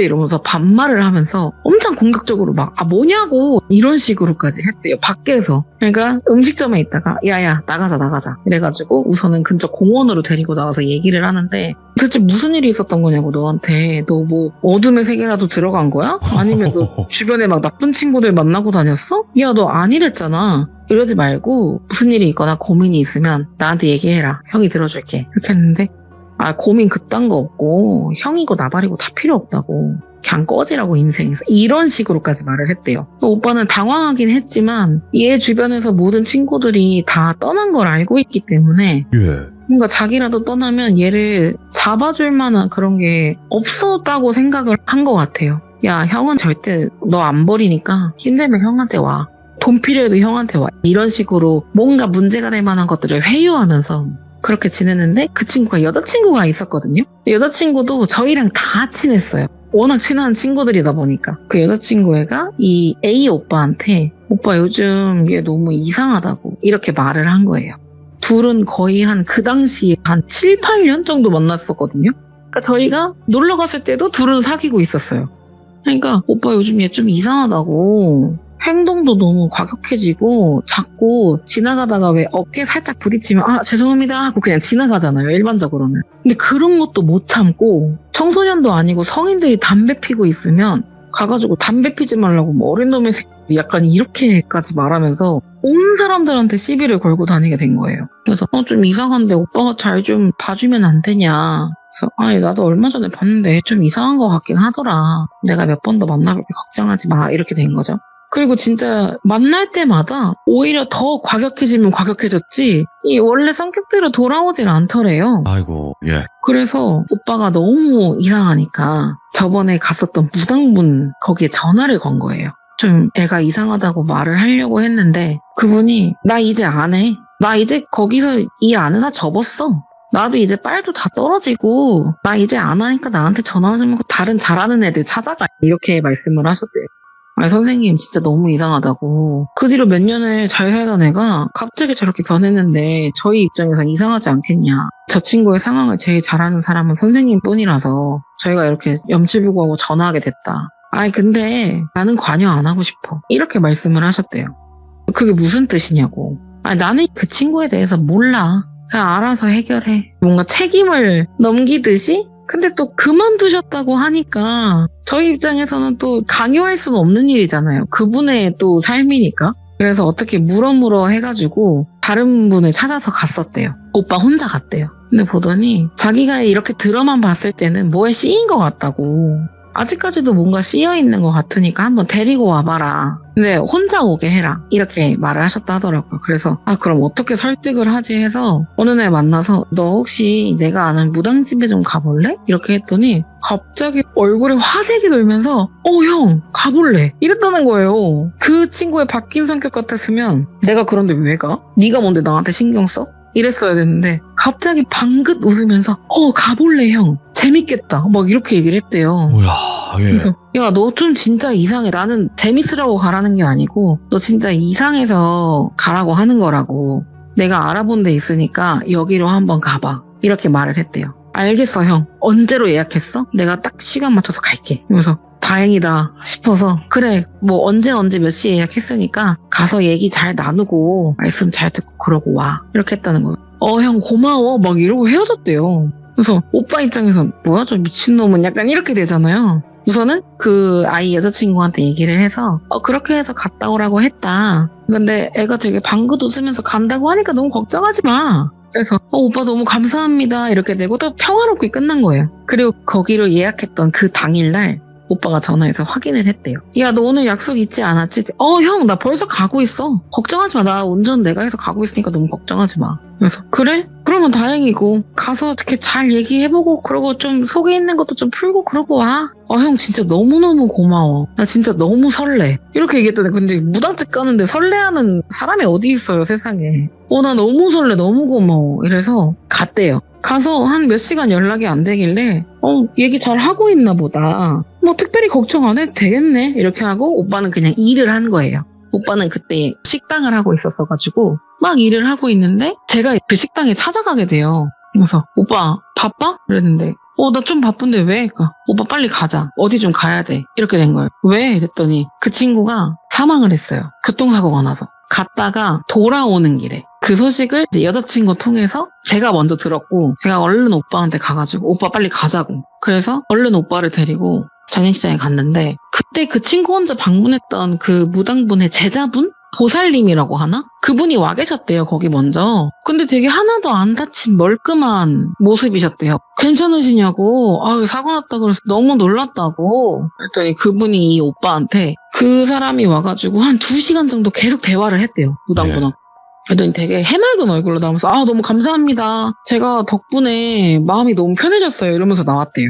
이러면서 반말을 하면서 엄청 공격적으로 막 뭐냐고 이런 식으로까지 했대요. 밖에서. 그러니까 음식점에 있다가 야야 나가자 이래가지고 우선은 근처 공원으로 데리고 나와서 얘기를 하는데 도대체 무슨 일이 있었던 거냐고 너한테. 너 뭐 어둠의 세계라도 들어간 거야? 아니면 너 주변에 막 나쁜 친구들 만나고 다녔어? 야 너 아니랬잖아. 이러지 말고 무슨 일이 있거나 고민이 있으면 나한테 얘기해라. 형이 들어줄게. 이렇게 했는데 고민 그딴 거 없고 형이고 나발이고 다 필요 없다고. 그냥 꺼지라고 인생에서. 이런 식으로까지 말을 했대요. 오빠는 당황하긴 했지만 얘 주변에서 모든 친구들이 다 떠난 걸 알고 있기 때문에 뭔가 자기라도 떠나면 얘를 잡아줄 만한 그런 게 없었다고 생각을 한 것 같아요. 야, 형은 절대 너 안 버리니까 힘들면 형한테 와. 돈 필요해도 형한테 와. 이런 식으로 뭔가 문제가 될 만한 것들을 회유하면서 그렇게 지냈는데 그 친구가 여자친구가 있었거든요. 여자친구도 저희랑 다 친했어요. 워낙 친한 친구들이다 보니까. 그 여자친구 애가 이 A 오빠한테 오빠 요즘 얘 너무 이상하다고 이렇게 말을 한 거예요. 둘은 거의 그 당시에 한 7, 8년 정도 만났었거든요. 그러니까 저희가 놀러 갔을 때도 둘은 사귀고 있었어요. 그러니까 오빠 요즘 얘 좀 이상하다고 행동도 너무 과격해지고 자꾸 지나가다가 왜 어깨 살짝 부딪히면 죄송합니다 하고 그냥 지나가잖아요, 일반적으로는. 근데 그런 것도 못 참고 청소년도 아니고 성인들이 담배 피고 있으면 가가지고 담배 피지 말라고 뭐 어린 놈의 새끼 약간 이렇게까지 말하면서 온 사람들한테 시비를 걸고 다니게 된 거예요. 그래서 좀 이상한데 오빠가 잘 좀 봐주면 안 되냐. 그래서 나도 얼마 전에 봤는데 좀 이상한 것 같긴 하더라. 내가 몇 번 더 만나볼게 걱정하지 마. 이렇게 된 거죠. 그리고 진짜 만날 때마다 오히려 더 과격해지면 과격해졌지 이 원래 성격대로 돌아오질 않더래요. 아이고, 예. 그래서 오빠가 너무 이상하니까 저번에 갔었던 무당분 거기에 전화를 건 거예요. 좀 애가 이상하다고 말을 하려고 했는데 그분이 나 이제 안 해. 나 이제 거기서 일 안 해나 접었어. 나도 이제 빨도 다 떨어지고 나 이제 안 하니까 나한테 전화 좀 하고 다른 잘하는 애들 찾아가. 이렇게 말씀을 하셨대요. 선생님 진짜 너무 이상하다고. 그 뒤로 몇 년을 잘 살던 애가 갑자기 저렇게 변했는데 저희 입장에선 이상하지 않겠냐. 저 친구의 상황을 제일 잘 아는 사람은 선생님 뿐이라서 저희가 이렇게 염치불구하고 전화하게 됐다. 근데 나는 관여 안 하고 싶어. 이렇게 말씀을 하셨대요. 그게 무슨 뜻이냐고. 나는 그 친구에 대해서 몰라. 그냥 알아서 해결해. 뭔가 책임을 넘기듯이? 근데 또 그만두셨다고 하니까 저희 입장에서는 또 강요할 수는 없는 일이잖아요. 그분의 또 삶이니까. 그래서 어떻게 물어물어 해가지고 다른 분을 찾아서 갔었대요. 오빠 혼자 갔대요. 근데 보더니 자기가 이렇게 들어만 봤을 때는 뭐에 씌인 것 같다고. 아직까지도 뭔가 씌여있는 것 같으니까 한번 데리고 와봐라. 근데 혼자 오게 해라. 이렇게 말을 하셨다 하더라고요. 그래서 그럼 어떻게 설득을 하지 해서 어느 날 만나서 너 혹시 내가 아는 무당집에 좀 가볼래? 이렇게 했더니 갑자기 얼굴에 화색이 돌면서 형 가볼래? 이랬다는 거예요. 그 친구의 바뀐 성격 같았으면 내가 그런데 왜 가? 네가 뭔데 나한테 신경 써? 이랬어야 됐는데 갑자기 방긋 웃으면서 가볼래 형 재밌겠다 막 이렇게 얘기를 했대요. 뭐야, 예. 그래서 야, 너 좀 진짜 이상해. 나는 재밌으라고 가라는 게 아니고 너 진짜 이상해서 가라고 하는 거라고. 내가 알아본 데 있으니까 여기로 한번 가봐. 이렇게 말을 했대요. 알겠어 형. 언제로 예약했어? 내가 딱 시간 맞춰서 갈게. 그래서 다행이다 싶어서 그래 뭐 언제 몇 시에 예약했으니까 가서 얘기 잘 나누고 말씀 잘 듣고 그러고 와. 이렇게 했다는 거예요. 형 고마워 막 이러고 헤어졌대요. 그래서 오빠 입장에선 뭐야 저 미친놈은 약간 이렇게 되잖아요. 우선은 그 아이 여자친구한테 얘기를 해서 그렇게 해서 갔다 오라고 했다. 근데 애가 되게 방긋 웃으면서 간다고 하니까 너무 걱정하지 마. 그래서 오빠 너무 감사합니다 이렇게 되고 또 평화롭게 끝난 거예요. 그리고 거기로 예약했던 그 당일날 오빠가 전화해서 확인을 했대요. 야, 너 오늘 약속 있지 않았지? 형, 나 벌써 가고 있어. 걱정하지 마. 나 운전 내가 해서 가고 있으니까 너무 걱정하지 마. 그래서 그래? 그러면 다행이고 가서 어떻게 잘 얘기해보고 그러고 좀 속에 있는 것도 좀 풀고 그러고 와. 형 진짜 너무너무 고마워. 나 진짜 너무 설레. 이렇게 얘기했더니 근데 무당집 가는데 설레하는 사람이 어디 있어요 세상에. 나 너무 설레 너무 고마워. 이래서 갔대요. 가서 한 몇 시간 연락이 안 되길래 얘기 잘 하고 있나 보다. 뭐 특별히 걱정 안 해도 되겠네 이렇게 하고 오빠는 그냥 일을 한 거예요. 오빠는 그때 식당을 하고 있었어가지고 막 일을 하고 있는데 제가 그 식당에 찾아가게 돼요. 그래서 오빠 바빠? 그랬는데 나 좀 바쁜데 왜? 오빠 빨리 가자. 어디 좀 가야 돼. 이렇게 된 거예요. 왜? 이랬더니 그 친구가 사망을 했어요. 교통사고가 나서. 갔다가 돌아오는 길에 그 소식을 이제 여자친구 통해서 제가 먼저 들었고 제가 얼른 오빠한테 가가지고 오빠 빨리 가자고. 그래서 얼른 오빠를 데리고 장례식장에 갔는데 그때 그 친구 혼자 방문했던 그 무당분의 제자분? 보살님이라고 하나? 그분이 와 계셨대요, 거기 먼저. 근데 되게 하나도 안 다친 멀끔한 모습이셨대요. 괜찮으시냐고, 아유, 사고 났다 그래서 너무 놀랐다고. 그랬더니 그분이 이 오빠한테 그 사람이 와가지고 한 2시간 정도 계속 대화를 했대요, 무당분하고. 그랬더니 되게 해맑은 얼굴로 나오면서, 아, 너무 감사합니다. 제가 덕분에 마음이 너무 편해졌어요. 이러면서 나왔대요.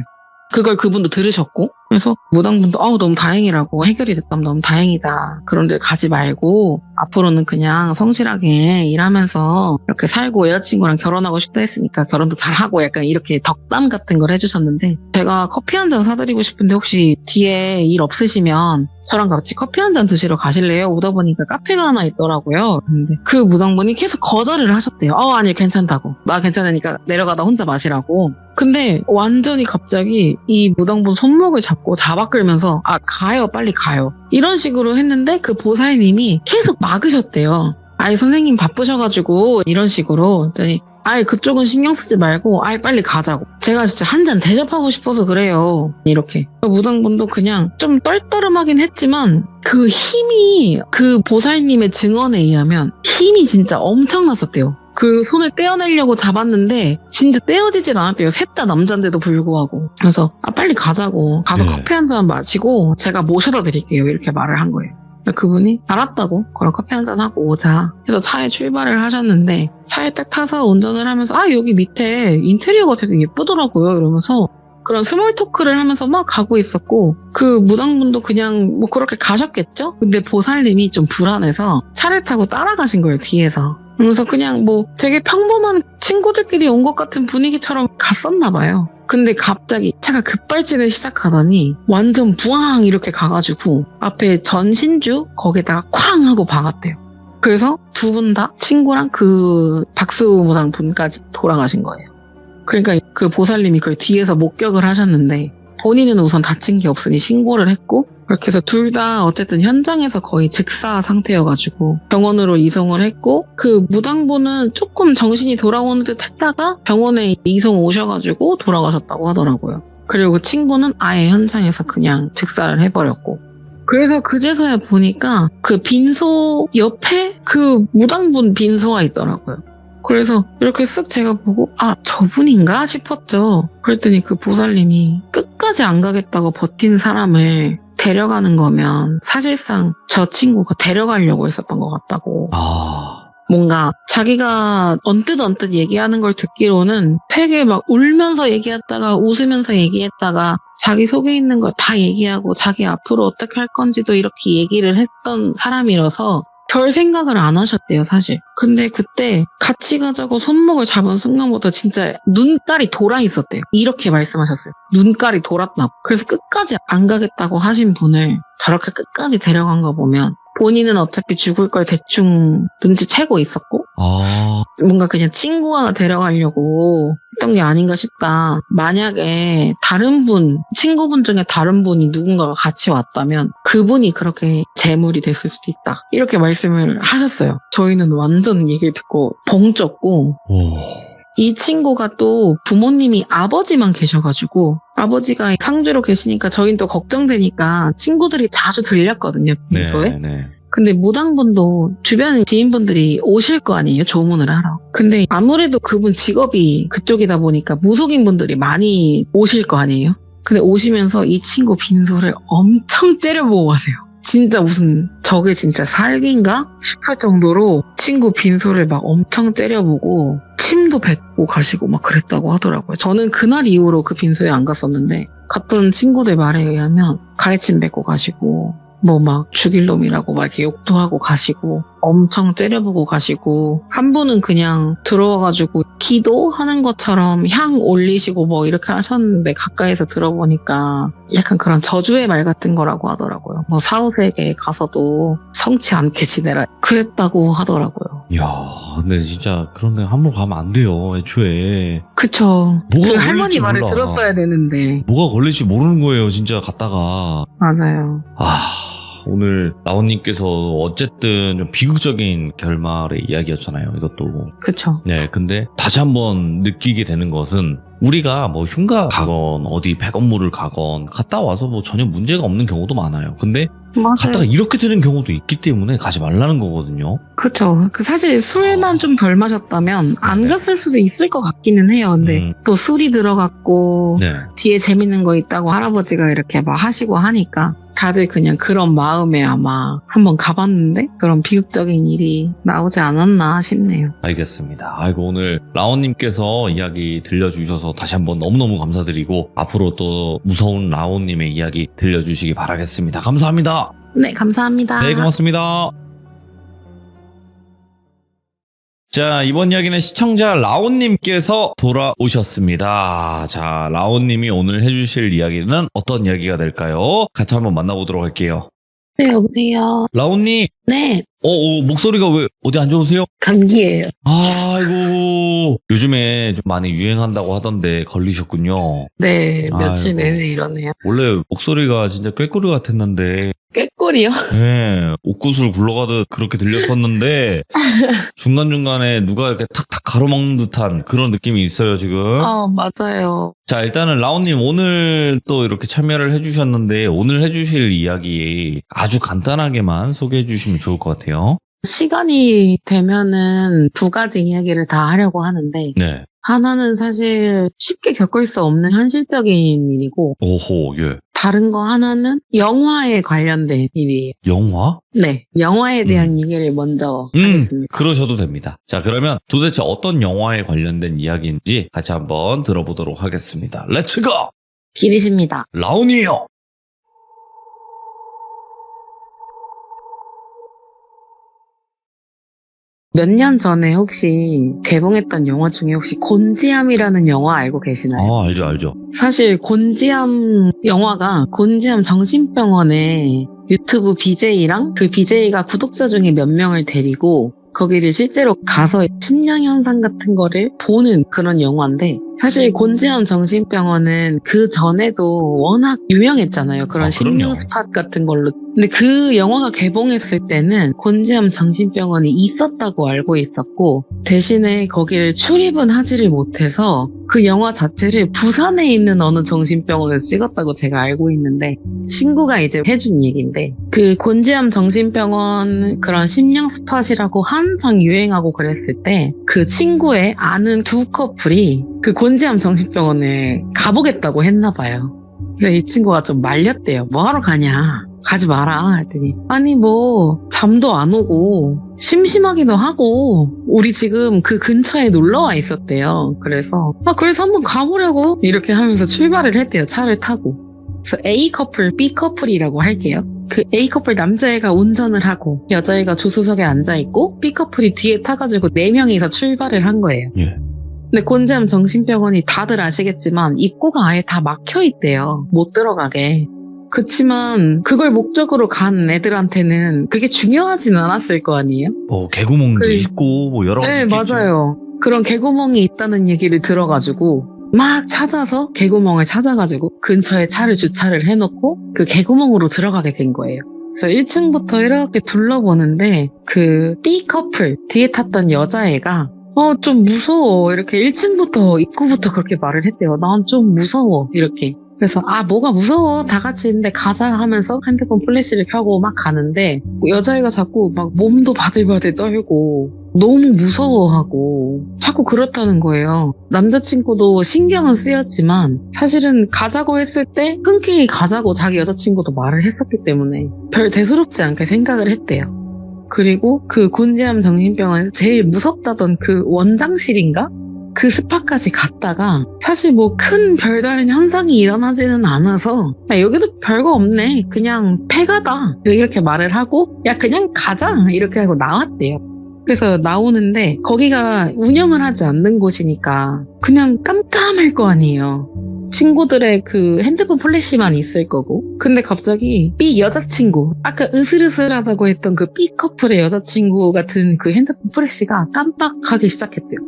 그걸 그분도 들으셨고, 그래서 무당분도 너무 다행이라고, 해결이 됐다면 너무 다행이다. 그런 데 가지 말고 앞으로는 그냥 성실하게 일하면서 이렇게 살고 여자친구랑 결혼하고 싶다 했으니까 결혼도 잘하고, 약간 이렇게 덕담 같은 걸 해주셨는데, 제가 커피 한 잔 사드리고 싶은데 혹시 뒤에 일 없으시면 저랑 같이 커피 한 잔 드시러 가실래요? 오다 보니까 카페가 하나 있더라고요. 근데 그 무당분이 계속 거절을 하셨대요. 아니, 괜찮다고. 나 괜찮으니까 내려가다 혼자 마시라고. 근데 완전히 갑자기 이 무당분 손목을 잡고 잡아 끌면서, 가요, 빨리 가요. 이런 식으로 했는데 그 보살님이 계속 막으셨대요. 선생님 바쁘셔가지고, 이런 식으로. 그랬더니 그쪽은 신경 쓰지 말고 빨리 가자고. 제가 진짜 한 잔 대접하고 싶어서 그래요. 이렇게. 무당분도 그냥 좀 떨떠름하긴 했지만 그 힘이, 그 보살님의 증언에 의하면 힘이 진짜 엄청났었대요. 그 손을 떼어내려고 잡았는데 진짜 떼어지진 않았대요. 셋 다 남잔데도 불구하고. 그래서 빨리 가자고. 가서 커피 한 잔 마시고 제가 모셔다 드릴게요. 이렇게 말을 한 거예요. 그분이 알았다고, 그럼 커피 한잔 하고 오자 해서 차에 출발을 하셨는데, 차에 딱 타서 운전을 하면서 여기 밑에 인테리어가 되게 예쁘더라고요 이러면서 그런 스몰 토크를 하면서 막 가고 있었고, 그 무당분도 그냥 뭐 그렇게 가셨겠죠? 근데 보살님이 좀 불안해서 차를 타고 따라가신 거예요, 뒤에서. 그래서 그냥 뭐 되게 평범한 친구들끼리 온 것 같은 분위기처럼 갔었나 봐요. 근데 갑자기 차가 급발진을 시작하더니 완전 부앙 이렇게 가가지고 앞에 전신주 거기다가 쾅 하고 박았대요. 그래서 두 분 다 친구랑 그 박수무당 분까지 돌아가신 거예요. 그러니까 그 보살님이 그 뒤에서 목격을 하셨는데, 본인은 우선 다친 게 없으니 신고를 했고, 그렇게 해서 둘 다 어쨌든 현장에서 거의 즉사 상태여가지고 병원으로 이송을 했고, 그 무당분은 조금 정신이 돌아오는 듯 했다가 병원에 이송 오셔가지고 돌아가셨다고 하더라고요. 그리고 그 친구는 아예 현장에서 그냥 즉사를 해버렸고, 그래서 그제서야 보니까 그 빈소 옆에 그 무당분 빈소가 있더라고요. 그래서 이렇게 쓱 제가 보고 저분인가 싶었죠. 그랬더니 그 보살님이 끝까지 안 가겠다고 버틴 사람을 데려가는 거면 사실상 저 친구가 데려가려고 했었던 것 같다고. 뭔가 자기가 언뜻 얘기하는 걸 듣기로는 되게 막 울면서 얘기했다가 웃으면서 얘기했다가 자기 속에 있는 걸 다 얘기하고 자기 앞으로 어떻게 할 건지도 이렇게 얘기를 했던 사람이라서 별 생각을 안 하셨대요, 사실. 근데 그때 같이 가자고 손목을 잡은 순간부터 진짜 눈깔이 돌아 있었대요. 이렇게 말씀하셨어요. 눈깔이 돌았다고. 그래서 끝까지 안 가겠다고 하신 분을 저렇게 끝까지 데려간 거 보면 본인은 어차피 죽을 걸 대충 눈치채고 있었고, 뭔가 그냥 친구 하나 데려가려고 했던 게 아닌가 싶다. 만약에 다른 분, 친구분 중에 다른 분이 누군가가 같이 왔다면 그분이 그렇게 재물이 됐을 수도 있다. 이렇게 말씀을 하셨어요. 저희는 완전 얘기를 듣고 벙 쪘고, 이 친구가 또 부모님이 아버지만 계셔가지고, 아버지가 상주로 계시니까 저희는 또 걱정되니까 친구들이 자주 들렸거든요, 빈소에. 근데 무당분도 주변 지인분들이 오실 거 아니에요, 조문을 하러. 근데 아무래도 그분 직업이 그쪽이다 보니까 무속인분들이 많이 오실 거 아니에요. 근데 오시면서 이 친구 빈소를 엄청 째려보고 가세요. 진짜 무슨 저게 진짜 살기인가 싶을 정도로 친구 빈소를 막 엄청 때려보고 침도 뱉고 가시고 막 그랬다고 하더라고요. 저는 그날 이후로 그 빈소에 안 갔었는데, 갔던 친구들 말에 의하면 가래침 뱉고 가시고 뭐 막 죽일 놈이라고 막 이렇게 욕도 하고 가시고 엄청 째려보고 가시고, 한 분은 그냥 들어와가지고 기도하는 것처럼 향 올리시고 뭐 이렇게 하셨는데, 가까이서 들어보니까 약간 그런 저주의 말 같은 거라고 하더라고요. 뭐 사후세계에 가서도 성치 않게 지내라 그랬다고 하더라고요. 이야, 근데 진짜 그런 데 함부로 가면 안 돼요, 애초에. 그쵸. 그 할머니 말을 몰라. 들었어야 되는데. 뭐가 걸릴지 모르는 거예요, 진짜 갔다가. 맞아요. 오늘 라온님께서 어쨌든 좀 비극적인 결말의 이야기였잖아요, 이것도. 그쵸. 네, 근데 다시 한번 느끼게 되는 것은, 우리가 뭐 흉가 가건 어디 백업무를 가건 갔다 와서 뭐 전혀 문제가 없는 경우도 많아요. 근데 갔다가 맞아요. 이렇게 되는 경우도 있기 때문에 가지 말라는 거거든요. 그쵸. 사실 술만 좀 덜 마셨다면 안 네. 갔을 수도 있을 것 같기는 해요. 근데 또 술이 들어갔고 네. 뒤에 재밌는 거 있다고 할아버지가 이렇게 막 하시고 하니까 다들 그냥 그런 마음에 아마 한번 가봤는데 그런 비극적인 일이 나오지 않았나 싶네요. 알겠습니다. 아이고, 오늘 라온님께서 이야기 들려주셔서 다시 한번 너무너무 감사드리고 앞으로 또 무서운 라온님의 이야기 들려주시기 바라겠습니다. 감사합니다. 네, 감사합니다. 네, 고맙습니다. 자, 이번 이야기는 시청자 라온님께서 돌아오셨습니다. 자, 라온님이 오늘 해주실 이야기는 어떤 이야기가 될까요? 같이 한번 만나보도록 할게요. 네, 여보세요. 라온님, 네, 목소리가 왜 어디 안 좋으세요? 감기예요. 아이고, 요즘에 좀 많이 유행한다고 하던데 걸리셨군요. 네, 며칠 아이고. 내내 이러네요. 원래 목소리가 진짜 꾀꼬리 같았는데, 꾀꼬리요? 네, 옥구슬 굴러가듯 그렇게 들렸었는데, 중간중간에 누가 이렇게 탁탁 가로막는 듯한 그런 느낌이 있어요, 지금. 맞아요. 자, 일단은 라온님 오늘 또 이렇게 참여를 해주셨는데, 오늘 해주실 이야기 아주 간단하게만 소개해 주시면 좋을 것 같아요. 시간이 되면은 두 가지 이야기를 다 하려고 하는데, 네. 하나는 사실 쉽게 겪을 수 없는 현실적인 일이고, 오호, 예. 다른 거 하나는 영화에 관련된 일이에요. 영화? 네, 영화에 대한 얘기를 먼저 하겠습니다. 그러셔도 됩니다. 자, 그러면 도대체 어떤 영화에 관련된 이야기인지 같이 한번 들어보도록 하겠습니다. 렛츠고! 길이십니다. 라온이에요! 몇 년 전에 혹시 개봉했던 영화 중에 혹시 곤지암이라는 영화 알고 계시나요? 알죠, 알죠. 사실 곤지암 영화가 곤지암 정신병원에 유튜브 BJ랑 그 BJ가 구독자 중에 몇 명을 데리고 거기를 실제로 가서 심령현상 같은 거를 보는 그런 영화인데 사실 곤지암 정신병원은 그 전에도 워낙 유명했잖아요. 그런 그럼요. 심령 스팟 같은 걸로. 근데 그 영화가 개봉했을 때는 곤지암 정신병원이 있었다고 알고 있었고 대신에 거기를 출입은 하지를 못해서 그 영화 자체를 부산에 있는 어느 정신병원에서 찍었다고 제가 알고 있는데 친구가 이제 해준 얘기인데 그 곤지암 정신병원 그런 심령 스팟이라고 한창 유행하고 그랬을 때 그 친구의 아는 두 커플이 그 곤지암 정신병원에 가보겠다고 했나 봐요. 그래서 이 친구가 좀 말렸대요. 뭐 하러 가냐? 가지 마라 했더니 아니 뭐 잠도 안 오고 심심하기도 하고 우리 지금 그 근처에 놀러와 있었대요. 그래서 한번 가보려고 이렇게 하면서 출발을 했대요. 차를 타고. 그래서 A 커플, B 커플이라고 할게요. 그 A 커플 남자애가 운전을 하고 여자애가 조수석에 앉아있고 B 커플이 뒤에 타가지고 4명이서 출발을 한 거예요. 예. 근데 곤지암 정신병원이 다들 아시겠지만 입구가 아예 다 막혀있대요. 못 들어가게. 그치만 그걸 목적으로 간 애들한테는 그게 중요하진 않았을 거 아니에요? 개구멍도 있고, 여러 가지 네, 있겠죠. 맞아요. 그런 개구멍이 있다는 얘기를 들어가지고 막 찾아서 개구멍을 찾아가지고 근처에 차를 주차를 해놓고 그 개구멍으로 들어가게 된 거예요. 그래서 1층부터 이렇게 둘러보는데 그 B 커플 뒤에 탔던 여자애가 좀 무서워 이렇게 1층부터 입구부터 그렇게 말을 했대요. 난 좀 무서워 이렇게. 그래서 뭐가 무서워 다 같이 있는데 가자 하면서 핸드폰 플래시를 켜고 막 가는데 여자애가 자꾸 막 몸도 바들바들 떨고 너무 무서워하고 자꾸 그렇다는 거예요. 남자친구도 신경은 쓰였지만 사실은 가자고 했을 때 흔쾌히 가자고 자기 여자친구도 말을 했었기 때문에 별 대수롭지 않게 생각을 했대요. 그리고 그 곤지암 정신병원에서 제일 무섭다던 그 원장실인가? 그 스파까지 갔다가 사실 뭐 큰 별다른 현상이 일어나지는 않아서 여기도 별거 없네 그냥 폐가다 이렇게 말을 하고 야 그냥 가자 이렇게 하고 나왔대요. 그래서 나오는데 거기가 운영을 하지 않는 곳이니까 그냥 깜깜할 거 아니에요. 친구들의 그 핸드폰 플래시만 있을 거고 근데 갑자기 B 여자친구 아까 으슬으슬하다고 했던 그 B 커플의 여자친구 같은 그 핸드폰 플래시가 깜빡하기 시작했대요.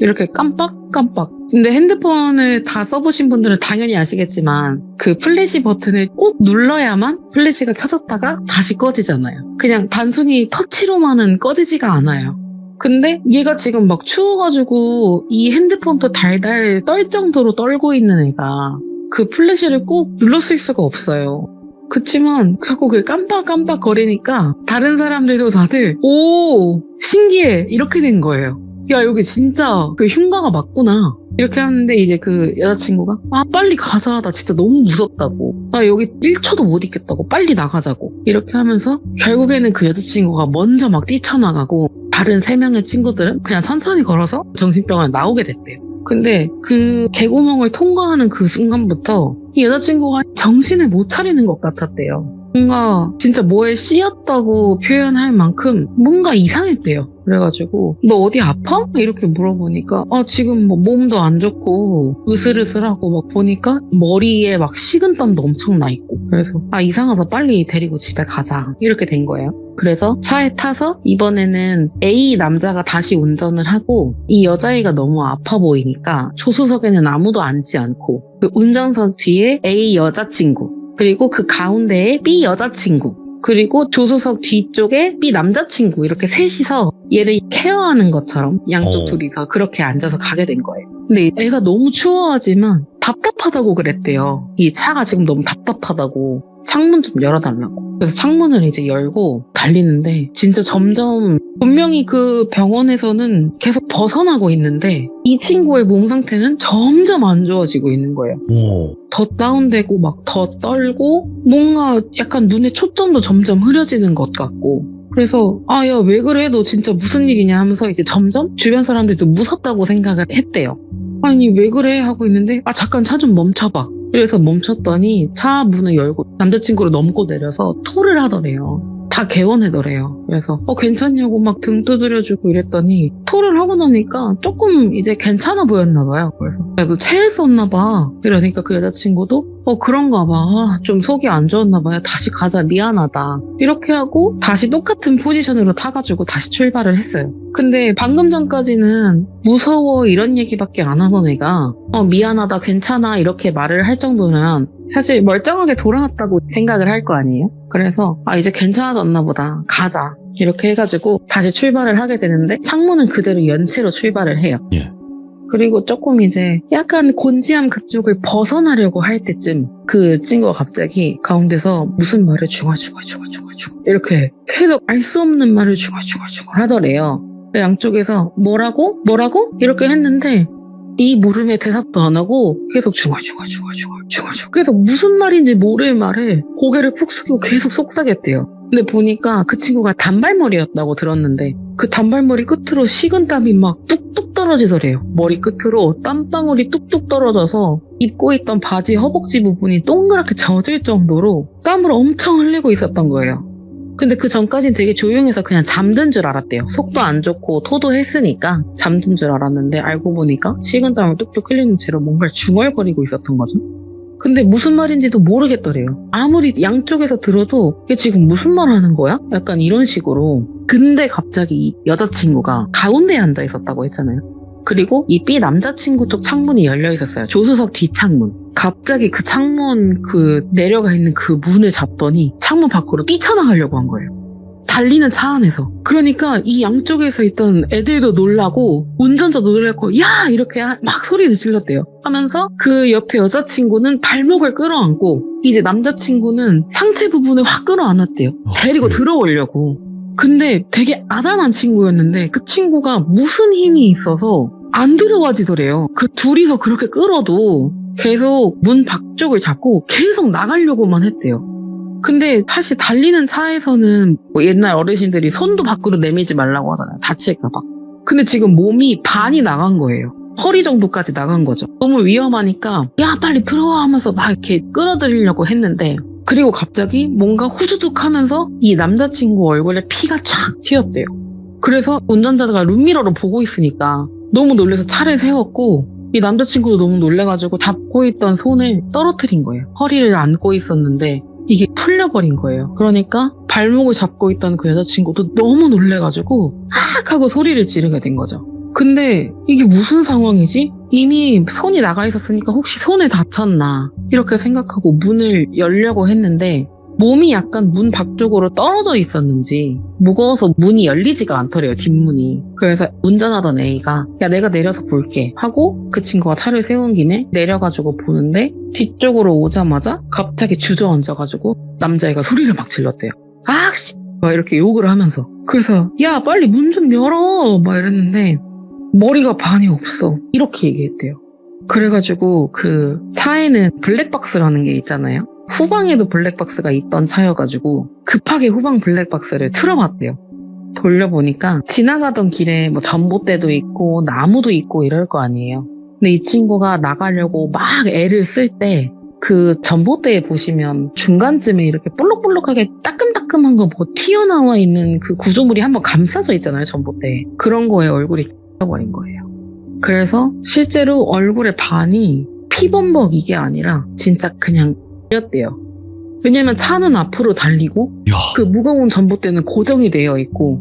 이렇게 깜빡깜빡. 근데 핸드폰을 다 써보신 분들은 당연히 아시겠지만 그 플래시 버튼을 꾹 눌러야만 플래시가 켜졌다가 다시 꺼지잖아요. 그냥 단순히 터치로만은 꺼지지가 않아요. 근데 얘가 지금 막 추워가지고 이 핸드폰도 달달 떨 정도로 떨고 있는 애가 그 플래시를 꾹 눌렀을 수가 없어요. 그치만 자꾸 그게 깜빡깜빡 거리니까 다른 사람들도 다들 오 신기해 이렇게 된 거예요. 야 여기 진짜 그 흉가가 맞구나 이렇게 하는데 이제 그 여자친구가 아 빨리 가자 나 진짜 너무 무섭다고 나 여기 1초도 못 있겠다고 빨리 나가자고 이렇게 하면서 결국에는 그 여자친구가 먼저 막 뛰쳐나가고 다른 3명의 친구들은 그냥 천천히 걸어서 정신병원에 나오게 됐대요. 근데 그 개구멍을 통과하는 그 순간부터 이 여자친구가 정신을 못 차리는 것 같았대요. 뭔가 진짜 뭐에 씌였다고 표현할 만큼 뭔가 이상했대요. 그래가지고 너 어디 아파? 이렇게 물어보니까 지금 뭐 몸도 안 좋고 으슬으슬하고 막 보니까 머리에 막 식은땀도 엄청 나 있고 그래서 이상하다 빨리 데리고 집에 가자 이렇게 된 거예요. 그래서 차에 타서 이번에는 A 남자가 다시 운전을 하고 이 여자애가 너무 아파 보이니까 조수석에는 아무도 앉지 않고 그 운전석 뒤에 A 여자친구 그리고 그 가운데에 B 여자친구 그리고 조수석 뒤쪽에 B 남자친구 이렇게 셋이서 얘를 케어하는 것처럼 양쪽 둘이서 그렇게 앉아서 가게 된 거예요. 근데 애가 너무 추워하지만 답답하다고 그랬대요. 이 차가 지금 너무 답답하다고 창문 좀 열어달라고. 그래서 창문을 이제 열고 달리는데 진짜 점점 분명히 그 병원에서는 계속 벗어나고 있는데 이 친구의 몸 상태는 점점 안 좋아지고 있는 거예요. 더 다운되고 막 더 떨고 뭔가 약간 눈에 초점도 점점 흐려지는 것 같고 그래서 야 왜 그래 너 진짜 무슨 일이냐 하면서 이제 점점 주변 사람들도 무섭다고 생각을 했대요. 아니 왜 그래 하고 있는데 잠깐 차 좀 멈춰봐. 그래서 멈췄더니 차 문을 열고 남자친구를 넘고 내려서 토를 하더래요. 다 개원해더래요. 그래서 괜찮냐고 막 등 두드려주고 이랬더니 토를 하고 나니까 조금 이제 괜찮아 보였나 봐요. 그래서 야 너 체했었나 봐. 이러니까 그 여자친구도 그런가 봐. 좀 속이 안 좋았나 봐요. 다시 가자 미안하다. 이렇게 하고 다시 똑같은 포지션으로 타가지고 다시 출발을 했어요. 근데 방금 전까지는 무서워 이런 얘기밖에 안 하던 애가 미안하다 괜찮아 이렇게 말을 할 정도면 사실 멀쩡하게 돌아왔다고 생각을 할 거 아니에요? 그래서 이제 괜찮아졌나 보다 가자 이렇게 해가지고 다시 출발을 하게 되는데 창문은 그대로 연체로 출발을 해요. 예. 그리고 조금 이제 약간 곤지암 그쪽을 벗어나려고 할 때쯤 그 친구가 갑자기 가운데서 무슨 말을 중얼중얼 이렇게 계속 알 수 없는 말을 중얼중얼 하더래요. 양쪽에서 뭐라고? 이렇게 했는데 이 물음에 대답도 안 하고 계속 중얼중얼 계속 무슨 말인지 모를 말을 고개를 푹 숙이고 계속 속삭였대요. 근데 보니까 그 친구가 단발머리였다고 들었는데 그 단발머리 끝으로 식은땀이 막 뚝뚝 떨어지더래요. 머리 끝으로 땀방울이 뚝뚝 떨어져서 입고 있던 바지 허벅지 부분이 동그랗게 젖을 정도로 땀을 엄청 흘리고 있었던 거예요. 근데 그 전까진 되게 조용해서 그냥 잠든 줄 알았대요. 속도 안 좋고 토도 했으니까 잠든 줄 알았는데 알고 보니까 식은땀을 뚝뚝 흘리는 채로 뭔가를 중얼거리고 있었던 거죠. 근데 무슨 말인지도 모르겠더래요. 아무리 양쪽에서 들어도 이게 지금 무슨 말 하는 거야? 약간 이런 식으로. 근데 갑자기 이 여자친구가 가운데에 앉아 있었다고 했잖아요. 그리고 이 B 남자친구 쪽 창문이 열려 있었어요. 조수석 뒷창문. 갑자기 그 창문 내려가 있는 그 문을 잡더니 창문 밖으로 뛰쳐나가려고 한 거예요. 달리는 차 안에서. 그러니까 이 양쪽에서 있던 애들도 놀라고 운전자도 놀랐고 야! 이렇게 막 소리를 질렀대요. 하면서 그 옆에 여자친구는 발목을 끌어안고 이제 남자친구는 상체 부분을 확 끌어안았대요. 데리고 들어오려고. 근데 되게 아담한 친구였는데 그 친구가 무슨 힘이 있어서 안 들어와지더래요. 그 둘이서 그렇게 끌어도 계속 문 밖쪽을 잡고 계속 나가려고만 했대요. 근데 사실 달리는 차에서는 옛날 어르신들이 손도 밖으로 내밀지 말라고 하잖아요. 다칠까봐. 근데 지금 몸이 반이 나간 거예요. 허리 정도까지 나간 거죠. 너무 위험하니까 야 빨리 들어와 하면서 막 이렇게 끌어들이려고 했는데 그리고 갑자기 뭔가 후두둑 하면서 이 남자친구 얼굴에 피가 촥 튀었대요. 그래서 운전자가 룸미러로 보고 있으니까 너무 놀라서 차를 세웠고 이 남자친구도 너무 놀래가지고 잡고 있던 손을 떨어뜨린 거예요. 허리를 안고 있었는데 이게 풀려버린 거예요. 그러니까 발목을 잡고 있던 그 여자친구도 너무 놀래가지고 악 하고 소리를 지르게 된 거죠. 근데 이게 무슨 상황이지? 이미 손이 나가 있었으니까 혹시 손에 다쳤나 이렇게 생각하고 문을 열려고 했는데 몸이 약간 문 밖쪽으로 떨어져 있었는지 무거워서 문이 열리지가 않더래요. 뒷문이. 그래서 운전하던 A가 야 내가 내려서 볼게 하고 그 친구가 차를 세운 김에 내려가지고 보는데 뒤쪽으로 오자마자 갑자기 주저앉아가지고 남자애가 소리를 막 질렀대요. 씨! 막 이렇게 욕을 하면서. 그래서 야 빨리 문 좀 열어! 막 이랬는데 머리가 반이 없어. 이렇게 얘기했대요. 그래가지고 그 차에는 블랙박스라는 게 있잖아요. 후방에도 블랙박스가 있던 차여가지고 급하게 후방 블랙박스를 틀어봤대요. 돌려보니까 지나가던 길에 뭐 전봇대도 있고 나무도 있고 이럴 거 아니에요. 근데 이 친구가 나가려고 막 애를 쓸 때 그 전봇대에 보시면 중간쯤에 이렇게 볼록볼록하게 따끔따끔한 거 뭐 튀어나와 있는 그 구조물이 한번 감싸져 있잖아요, 전봇대에. 그런 거에 얼굴이 버린 거예요. 그래서 실제로 얼굴의 반이 피범벅 이게 아니라 진짜 그냥 였대요. 왜냐면 차는 앞으로 달리고 야. 그 무거운 전봇대는 고정이 되어 있고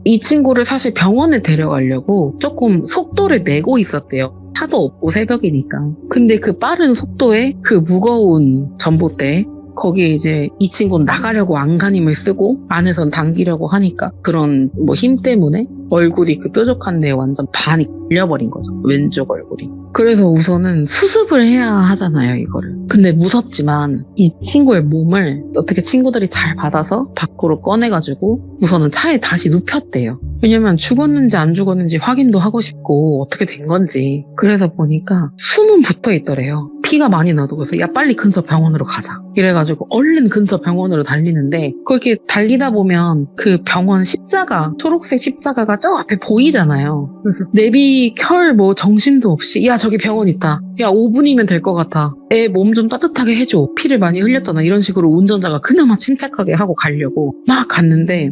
이 친구를 사실 병원에 데려가려고 조금 속도를 내고 있었대요. 차도 없고 새벽이니까. 근데 그 빠른 속도에 그 무거운 전봇대 거기에 이제 이 친구는 나가려고 안간힘을 쓰고 안에선 당기려고 하니까 그런 뭐 힘 때문에 얼굴이 그 뾰족한 데에 완전 반이 걸려버린 거죠. 왼쪽 얼굴이. 그래서 우선은 수습을 해야 하잖아요, 이거를. 근데 무섭지만 이 친구의 몸을 어떻게 친구들이 잘 받아서 밖으로 꺼내가지고 우선은 차에 다시 눕혔대요. 왜냐면 죽었는지 안 죽었는지 확인도 하고 싶고 어떻게 된 건지. 그래서 보니까 숨은 붙어 있더래요. 피가 많이 나도. 그래서 야 빨리 근처 병원으로 가자. 이래가지고 얼른 근처 병원으로 달리는데 그렇게 달리다 보면 그 병원 십자가, 초록색 십자가가 저 앞에 보이잖아요. 그래서 내비 켤 뭐 정신도 없이 야 저기 병원 있다. 야 5분이면 될 것 같아. 애 몸 좀 따뜻하게 해줘. 피를 많이 흘렸잖아. 이런 식으로 운전자가 그나마 침착하게 하고 가려고 막 갔는데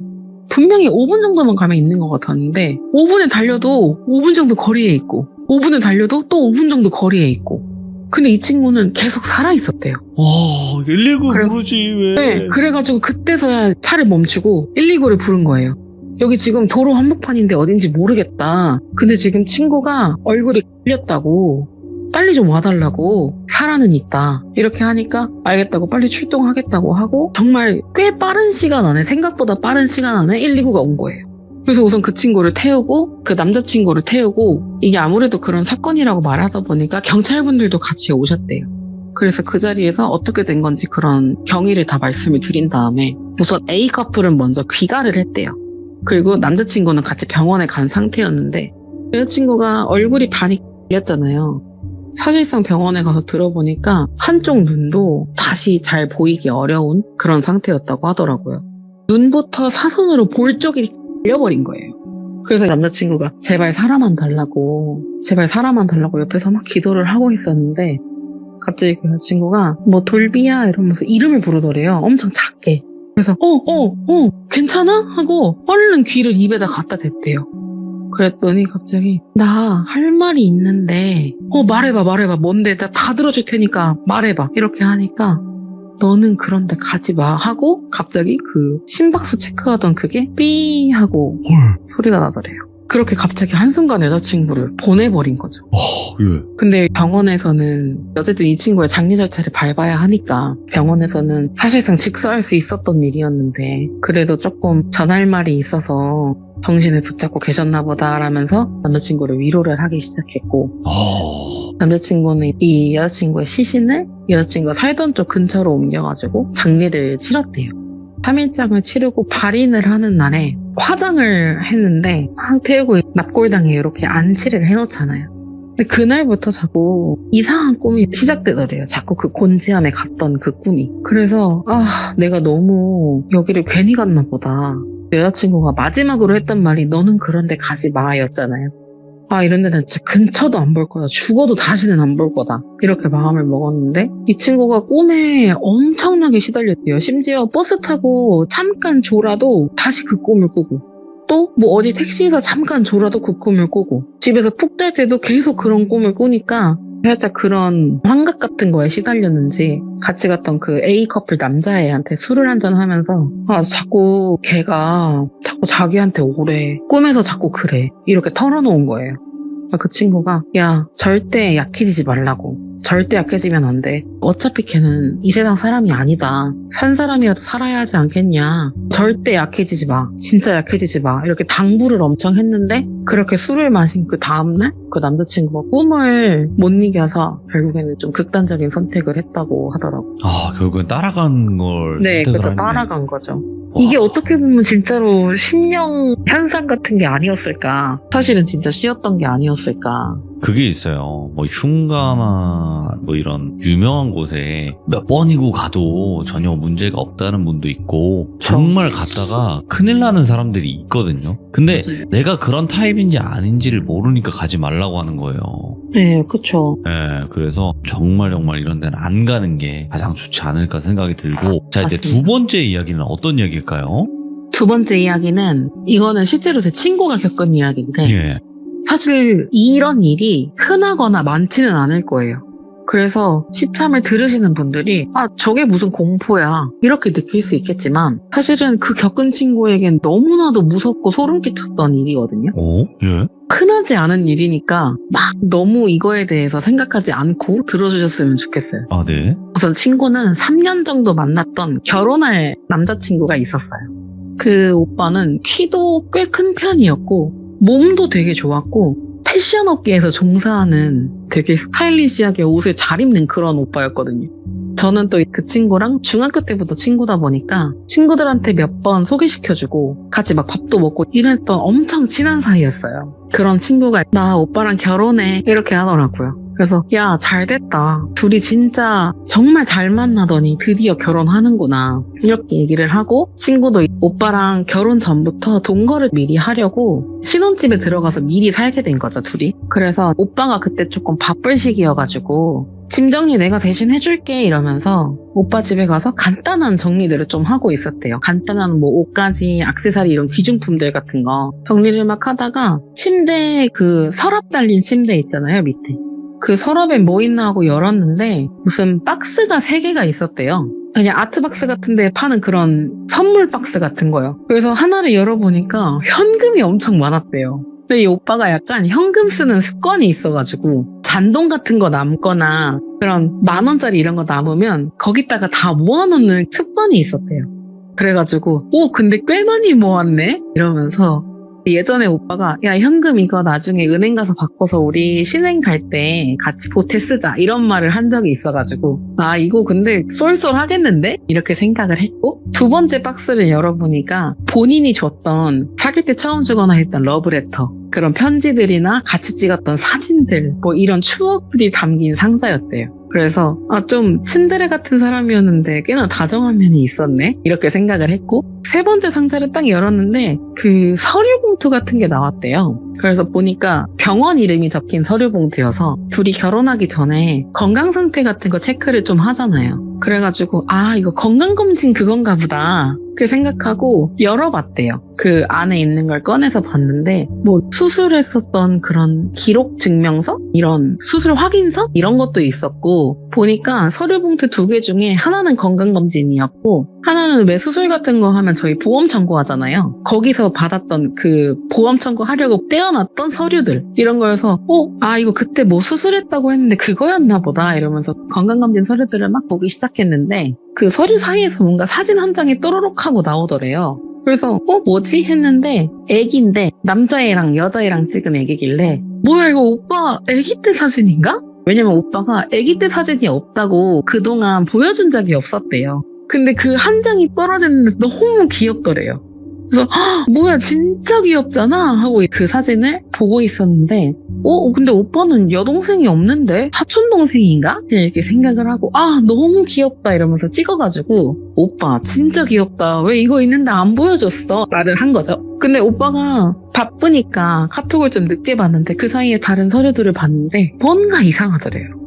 분명히 5분 정도만 가면 있는 것 같았는데 5분에 달려도 5분 정도 거리에 있고 5분을 달려도 또 5분 정도 거리에 있고 근데 이 친구는 계속 살아있었대요. 119 그래- 부르지 왜? 네, 그래가지고 그때서야 차를 멈추고 119를 부른 거예요. 여기 지금 도로 한복판인데 어딘지 모르겠다. 근데 지금 친구가 얼굴이 걸렸다고 빨리 좀 와달라고 살아는 있다. 이렇게 하니까 알겠다고 빨리 출동하겠다고 하고 정말 꽤 빠른 시간 안에 생각보다 빠른 시간 안에 119가 온 거예요. 그래서 우선 그 친구를 태우고 그 남자친구를 태우고 이게 아무래도 그런 사건이라고 말하다 보니까 경찰분들도 같이 오셨대요. 그래서 그 자리에서 어떻게 된 건지 그런 경위를 다 말씀을 드린 다음에 우선 A 커플은 먼저 귀가를 했대요. 그리고 남자친구는 같이 병원에 간 상태였는데 여자친구가 얼굴이 반이 걸렸잖아요. 사실상 병원에 가서 들어보니까 한쪽 눈도 다시 잘 보이기 어려운 그런 상태였다고 하더라고요. 눈부터 사선으로 볼 쪽이 걸려버린 거예요. 그래서 남자친구가 제발 사람만 달라고 옆에서 막 기도를 하고 있었는데 갑자기 그 여자친구가 뭐 돌비야 이러면서 이름을 부르더래요. 엄청 작게. 그래서 괜찮아? 하고 얼른 귀를 입에다 갖다 댔대요. 그랬더니 갑자기 나 할 말이 있는데 말해봐 뭔데 나 다 들어줄 테니까 말해봐 이렇게 하니까 너는 그런데 가지 마 하고 갑자기 그 심박수 체크하던 그게 삐 하고 소리가 나더래요. 그렇게 갑자기 한순간 여자친구를 보내버린 거죠. 예. 근데 병원에서는 어쨌든 이 친구의 장례 절차를 밟아야 하니까 병원에서는 사실상 직사할 수 있었던 일이었는데 그래도 조금 전할 말이 있어서 정신을 붙잡고 계셨나 보다 라면서 남자친구를 위로를 하기 시작했고 남자친구는 이 여자친구의 시신을 여자친구가 살던 쪽 근처로 옮겨가지고 장례를 치렀대요. 3일장을 치르고 발인을 하는 날에 화장을 했는데 막 태우고 납골당에 이렇게 안치를 해놓잖아요. 근데 그날부터 자꾸 이상한 꿈이 시작되더래요. 자꾸 그 곤지암에 갔던 그 꿈이. 그래서 내가 너무 여기를 괜히 갔나 보다. 여자친구가 마지막으로 했던 말이 너는 그런데 가지 마 였잖아요. 이런 데는 진짜 근처도 안 볼 거다. 죽어도 다시는 안 볼 거다. 이렇게 마음을 먹었는데 이 친구가 꿈에 엄청나게 시달렸대요. 심지어 버스 타고 잠깐 졸아도 다시 그 꿈을 꾸고 또 뭐 어디 택시에서 잠깐 졸아도 그 꿈을 꾸고 집에서 푹 잘 때도 계속 그런 꿈을 꾸니까 살짝 그런 환각 같은 거에 시달렸는지 같이 갔던 그 A 커플 남자애한테 술을 한잔 하면서 자꾸 걔가 자꾸 자기한테 오래 꿈에서 자꾸 그래 이렇게 털어놓은 거예요. 그 친구가 야 절대 약해지지 말라고 절대 약해지면 안 돼. 어차피 걔는 이 세상 사람이 아니다. 산 사람이라도 살아야 하지 않겠냐. 절대 약해지지 마. 진짜 약해지지 마. 이렇게 당부를 엄청 했는데 그렇게 술을 마신 그 다음날 그 남자친구가 꿈을 못 이겨서 결국에는 좀 극단적인 선택을 했다고 하더라고. 아, 결국엔 따라간 걸. 네, 선택을 그래서 했네. 따라간 거죠. 와. 이게 어떻게 보면 진짜로 심령 현상 같은 게 아니었을까. 사실은 진짜 씌었던 게 아니었을까. 그게 있어요. 뭐 흉가나 뭐 이런 유명한 곳에 몇 번이고 가도 전혀 문제가 없다는 분도 있고 정말 갔다가 큰일 나는 사람들이 있거든요. 근데 맞아요. 내가 그런 타입인지 아닌지를 모르니까 가지 말라고 하는 거예요. 네, 그쵸. 네, 그래서 정말 이런 데는 안 가는 게 가장 좋지 않을까 생각이 들고. 자, 이제 맞습니다. 두 번째 이야기는 어떤 이야기일까요? 두 번째 이야기는 이거는 실제로 제 친구가 겪은 이야기인데 예. 사실 이런 일이 흔하거나 많지는 않을 거예요. 그래서 시참을 들으시는 분들이 아 저게 무슨 공포야 이렇게 느낄 수 있겠지만 사실은 그 겪은 친구에겐 너무나도 무섭고 소름 끼쳤던 일이거든요. 오? 예? 흔하지 않은 일이니까 막 너무 이거에 대해서 생각하지 않고 들어주셨으면 좋겠어요. 아, 네. 우선 친구는 3년 정도 만났던 결혼할 남자친구가 있었어요. 그 오빠는 키도 꽤 큰 편이었고 몸도 되게 좋았고 패션 업계에서 종사하는 되게 스타일리시하게 옷을 잘 입는 그런 오빠였거든요. 저는 또 그 친구랑 중학교 때부터 친구다 보니까 친구들한테 몇 번 소개시켜주고 같이 막 밥도 먹고 이랬던 엄청 친한 사이였어요. 그런 친구가 나 오빠랑 결혼해 이렇게 하더라고요. 그래서 야 잘됐다. 둘이 진짜 정말 잘 만나더니 드디어 결혼하는구나. 이렇게 얘기를 하고 친구도 오빠랑 결혼 전부터 동거를 미리 하려고 신혼집에 들어가서 미리 살게 된 거죠, 둘이. 그래서 오빠가 그때 조금 바쁠 시기여가지고 짐 정리 내가 대신 해줄게 이러면서 오빠 집에 가서 간단한 정리들을 좀 하고 있었대요. 간단한 뭐 옷가지, 액세서리 이런 귀중품들 같은 거 정리를 막 하다가 침대에 그 서랍 달린 침대 있잖아요, 밑에. 그 서랍에 뭐 있나 하고 열었는데 무슨 박스가 3개가 있었대요. 그냥 아트박스 같은 데 파는 그런 선물 박스 같은 거요. 그래서 하나를 열어보니까 현금이 엄청 많았대요. 근데 이 오빠가 약간 현금 쓰는 습관이 있어가지고 잔돈 같은 거 남거나 그런 10,000원짜리 이런 거 남으면 거기다가 다 모아놓는 습관이 있었대요. 그래가지고 근데 꽤 많이 모았네? 이러면서 예전에 오빠가 야 현금 이거 나중에 은행 가서 바꿔서 우리 신행 갈 때 같이 보태 쓰자 이런 말을 한 적이 있어가지고 아 이거 근데 쏠쏠하겠는데? 이렇게 생각을 했고 두 번째 박스를 열어보니까 본인이 줬던 사귈 때 처음 주거나 했던 러브레터 그런 편지들이나 같이 찍었던 사진들 뭐 이런 추억들이 담긴 상자였대요. 그래서 좀 츤데레 같은 사람이었는데 꽤나 다정한 면이 있었네 이렇게 생각을 했고 세 번째 상자를 딱 열었는데 그 서류 봉투 같은 게 나왔대요. 그래서 보니까 병원 이름이 적힌 서류 봉투여서 둘이 결혼하기 전에 건강 상태 같은 거 체크를 좀 하잖아요. 그래가지고 이거 건강검진 그건가 보다 그렇게 생각하고 열어봤대요. 그 안에 있는 걸 꺼내서 봤는데 뭐 수술했었던 그런 기록 증명서? 이런 수술 확인서? 이런 것도 있었고 보니까 서류 봉투 2개 중에 하나는 건강검진이었고 하나는 왜 수술 같은 거 하면 저희 보험 청구하잖아요. 거기서 받았던 그 보험 청구하려고 떼어놨던 서류들 이런 거여서 이거 그때 뭐 수술했다고 했는데 그거였나 보다 이러면서 건강검진 서류들을 막 보기 시작했는데 그 서류 사이에서 뭔가 사진 한 장이 또로록 하고 나오더래요. 그래서 뭐지? 했는데 애기인데 남자애랑 여자애랑 찍은 애기길래 뭐야 이거 오빠 애기 때 사진인가? 왜냐면 오빠가 애기 때 사진이 없다고 그동안 보여준 적이 없었대요. 근데 그 한 장이 떨어졌는데 너무 귀엽더래요. 그래서 뭐야 진짜 귀엽잖아 하고 그 사진을 보고 있었는데 근데 오빠는 여동생이 없는데 사촌동생인가? 이렇게 생각을 하고 너무 귀엽다 이러면서 찍어가지고 오빠 진짜 귀엽다 왜 이거 있는데 안 보여줬어? 말을 한 거죠. 근데 오빠가 바쁘니까 카톡을 좀 늦게 봤는데 그 사이에 다른 서류들을 봤는데 뭔가 이상하더래요.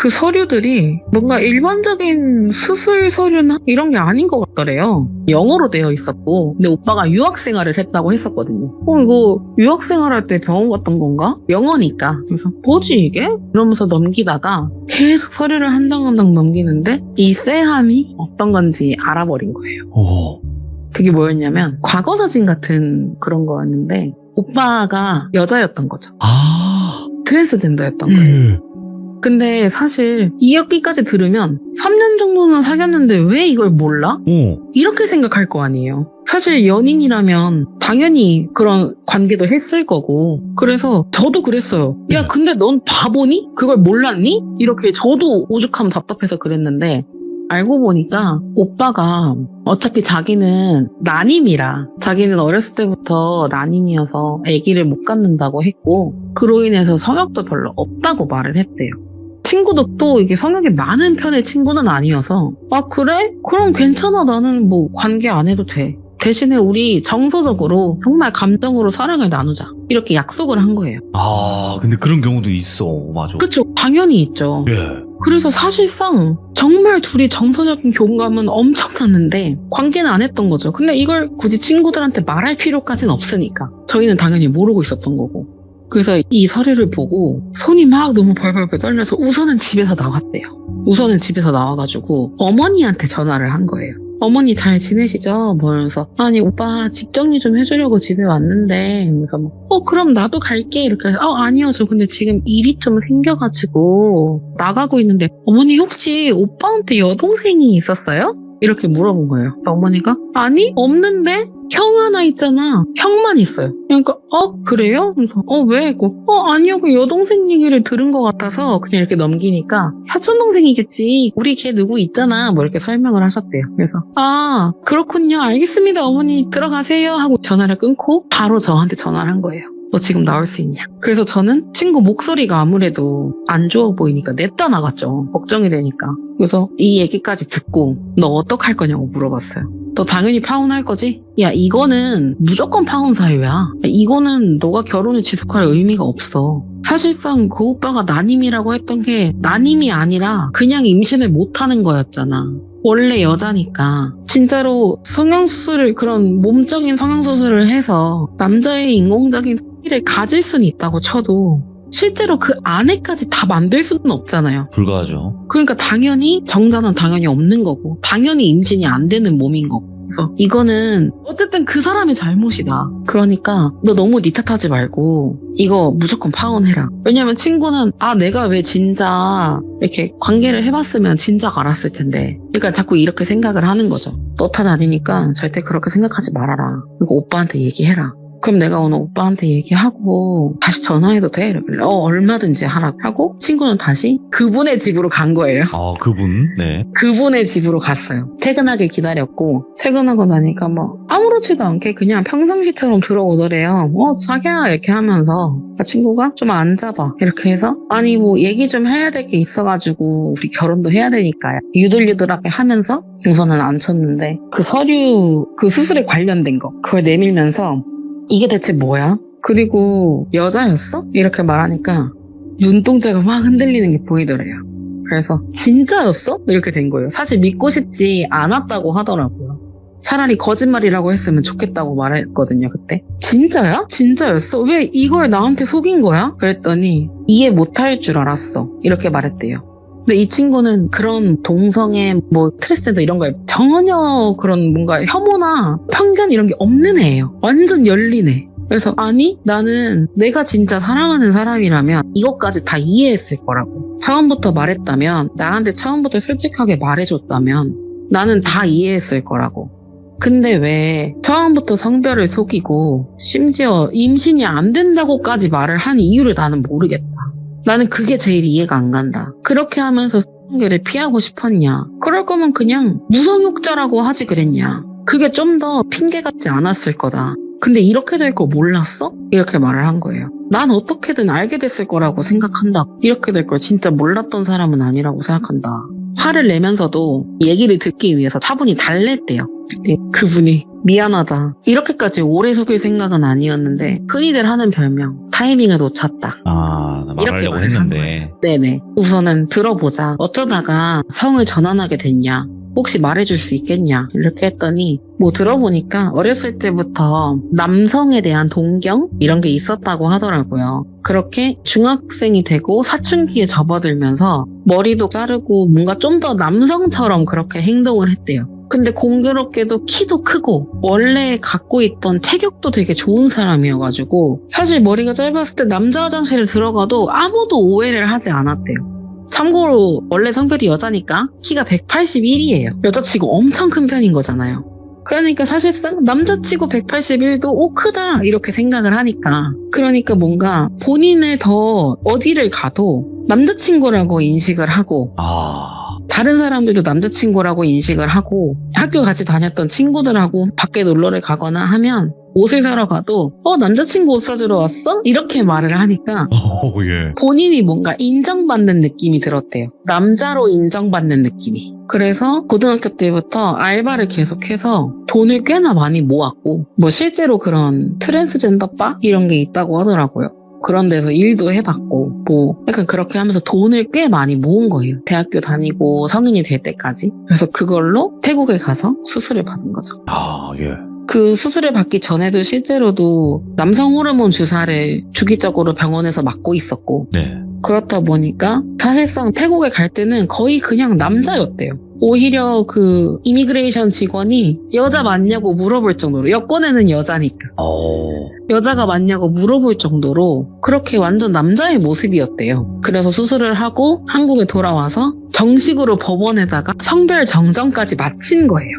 그 서류들이 뭔가 일반적인 수술 서류나 이런 게 아닌 것 같더래요. 영어로 되어 있었고 근데 오빠가 유학생활을 했다고 했었거든요. 이거 유학생활할 때 병원 갔던 건가? 영어니까. 그래서 뭐지 이게? 이러면서 넘기다가 계속 서류를 한 장 한 장 넘기는데 이 쎄함이 어떤 건지 알아버린 거예요. 그게 뭐였냐면 과거 사진 같은 그런 거였는데 오빠가 여자였던 거죠. 트랜스젠더였던 거예요. 근데 사실 이 얘기까지 들으면 3년 정도는 사귀었는데 왜 이걸 몰라? 이렇게 생각할 거 아니에요. 사실 연인이라면 당연히 그런 관계도 했을 거고 그래서 저도 그랬어요. 야 근데 넌 바보니? 그걸 몰랐니? 이렇게 저도 오죽하면 답답해서 그랬는데 알고 보니까 오빠가 어차피 자기는 난임이라 자기는 어렸을 때부터 난임이어서 아기를 못 갖는다고 했고 그로 인해서 성욕도 별로 없다고 말을 했대요. 친구도 또 이게 성욕이 많은 편의 친구는 아니어서 아 그래? 그럼 괜찮아 나는 뭐 관계 안 해도 돼. 대신에 우리 정서적으로 정말 감정으로 사랑을 나누자 이렇게 약속을 한 거예요. 아, 근데 그런 경우도 있어. 맞아. 그쵸? 당연히 있죠. 예. 그래서 사실상 정말 둘이 정서적인 교감은 엄청났는데 관계는 안 했던 거죠. 근데 이걸 굳이 친구들한테 말할 필요까지는 없으니까 저희는 당연히 모르고 있었던 거고 그래서 이 서류를 보고 손이 막 너무 벌벌벌 떨려서 우선은 집에서 나왔대요. 우선은 집에서 나와가지고 어머니한테 전화를 한 거예요. 어머니 잘 지내시죠? 그러면서 아니 오빠 집 정리 좀 해주려고 집에 왔는데 그래서 그럼 나도 갈게 이렇게 해서 아니요 저 근데 지금 일이 좀 생겨가지고 나가고 있는데 어머니 혹시 오빠한테 여동생이 있었어요? 이렇게 물어본 거예요. 어머니가 아니 없는데 형 하나 있잖아. 형만 있어요. 그러니까 그래요? 그래서 왜? 아니요 그 여동생 얘기를 들은 것 같아서 그냥 이렇게 넘기니까 사촌동생이겠지. 우리 걔 누구 있잖아. 뭐 이렇게 설명을 하셨대요. 그래서 아 그렇군요. 알겠습니다. 어머니 들어가세요 하고 전화를 끊고 바로 저한테 전화를 한 거예요. 너 지금 나올 수 있냐? 그래서 저는 친구 목소리가 아무래도 안 좋아 보이니까 냈다 나갔죠. 걱정이 되니까. 그래서 이 얘기까지 듣고 너 어떡할 거냐고 물어봤어요. 너 당연히 파혼할 거지? 야 이거는 무조건 파혼 사유야. 이거는 너가 결혼을 지속할 의미가 없어. 사실상 그 오빠가 난임이라고 했던 게 난임이 아니라 그냥 임신을 못하는 거였잖아. 원래 여자니까 진짜로 성형수술을 그런 몸적인 성형수술을 해서 남자의 인공적인 성기를 가질 수는 있다고 쳐도 실제로 그 안에까지 다 만들 수는 없잖아요. 불가하죠. 그러니까 당연히 정자는 당연히 없는 거고 당연히 임신이 안 되는 몸인 거고 그래서 이거는 어쨌든 그 사람의 잘못이다. 그러니까 너 너무 니 탓하지 말고 이거 무조건 파혼해라. 왜냐면 친구는 내가 왜 진작 이렇게 관계를 해봤으면 진작 알았을 텐데 그러니까 자꾸 이렇게 생각을 하는 거죠. 너 탓 아니니까 절대 그렇게 생각하지 말아라. 그리고 오빠한테 얘기해라. 그럼 내가 오늘 오빠한테 얘기하고 다시 전화해도 돼? 이러길래 얼마든지 하라고 하고 친구는 다시 그분의 집으로 간 거예요. 그분? 네. 그분의 집으로 갔어요. 퇴근하길 기다렸고 퇴근하고 나니까 아무렇지도 않게 그냥 평상시처럼 들어오더래요. 자기야 이렇게 하면서 친구가 좀 앉아봐 이렇게 해서 아니 얘기 좀 해야 될 게 있어가지고 우리 결혼도 해야 되니까 유들유들하게 하면서 우선은 앉혔는데 그 서류 그 수술에 관련된 거 그걸 내밀면서 이게 대체 뭐야? 그리고 여자였어? 이렇게 말하니까 눈동자가 막 흔들리는 게 보이더래요. 그래서 진짜였어? 이렇게 된 거예요. 사실 믿고 싶지 않았다고 하더라고요. 차라리 거짓말이라고 했으면 좋겠다고 말했거든요, 그때. 진짜야? 진짜였어? 왜 이걸 나한테 속인 거야? 그랬더니 이해 못할 줄 알았어. 이렇게 말했대요. 근데 이 친구는 그런 동성애, 트랜스젠더 이런 거에 전혀 그런 뭔가 혐오나 편견 이런 게 없는 애예요. 완전 열린 애. 그래서 아니 나는 내가 진짜 사랑하는 사람이라면 이것까지 다 이해했을 거라고. 처음부터 말했다면 나한테 처음부터 솔직하게 말해줬다면 나는 다 이해했을 거라고. 근데 왜 처음부터 성별을 속이고 심지어 임신이 안 된다고까지 말을 한 이유를 나는 모르겠다. 나는 그게 제일 이해가 안 간다. 그렇게 하면서 성관계를 피하고 싶었냐? 그럴 거면 그냥 무성욕자라고 하지 그랬냐? 그게 좀 더 핑계 같지 않았을 거다. 근데 이렇게 될 거 몰랐어? 이렇게 말을 한 거예요. 난 어떻게든 알게 됐을 거라고 생각한다. 이렇게 될 걸 진짜 몰랐던 사람은 아니라고 생각한다. 화를 내면서도 얘기를 듣기 위해서 차분히 달랬대요. 그분이 미안하다. 이렇게까지 오래 속일 생각은 아니었는데 흔히들 하는 별명 타이밍을 놓쳤다. 나 이렇게 말하려고 했는데. 네네. 우선은 들어보자. 어쩌다가 성을 전환하게 됐냐. 혹시 말해줄 수 있겠냐 이렇게 했더니 들어보니까 어렸을 때부터 남성에 대한 동경 이런 게 있었다고 하더라고요. 그렇게 중학생이 되고 사춘기에 접어들면서 머리도 자르고 뭔가 좀 더 남성처럼 그렇게 행동을 했대요. 근데 공교롭게도 키도 크고 원래 갖고 있던 체격도 되게 좋은 사람이어가지고 사실 머리가 짧았을 때 남자 화장실을 들어가도 아무도 오해를 하지 않았대요. 참고로 원래 성별이 여자니까 키가 181이에요. 여자치고 엄청 큰 편인 거잖아요. 그러니까 사실상 남자치고 181도 크다 이렇게 생각을 하니까, 그러니까 뭔가 본인을 더 어디를 가도 남자친구라고 인식을 하고 다른 사람들도 남자친구라고 인식을 하고, 학교 같이 다녔던 친구들하고 밖에 놀러를 가거나 하면 옷을 사러 가도 남자친구 옷 사주러 왔어? 이렇게 말을 하니까 예. 본인이 뭔가 인정받는 느낌이 들었대요. 남자로 인정받는 느낌이. 그래서 고등학교 때부터 알바를 계속해서 돈을 꽤나 많이 모았고, 뭐 실제로 그런 트랜스젠더 바 이런 게 있다고 하더라고요. 그런 데서 일도 해봤고, 뭐 약간 그렇게 하면서 돈을 꽤 많이 모은 거예요. 대학교 다니고 성인이 될 때까지. 그래서 그걸로 태국에 가서 수술을 받은 거죠. 예. 그 수술을 받기 전에도 실제로도 남성 호르몬 주사를 주기적으로 병원에서 맞고 있었고, 네. 그렇다 보니까 사실상 태국에 갈 때는 거의 그냥 남자였대요. 오히려 그 이미그레이션 직원이 여자 맞냐고 물어볼 정도로, 여권에는 여자니까 여자가 맞냐고 물어볼 정도로 그렇게 완전 남자의 모습이었대요. 그래서 수술을 하고 한국에 돌아와서 정식으로 법원에다가 성별 정정까지 마친 거예요.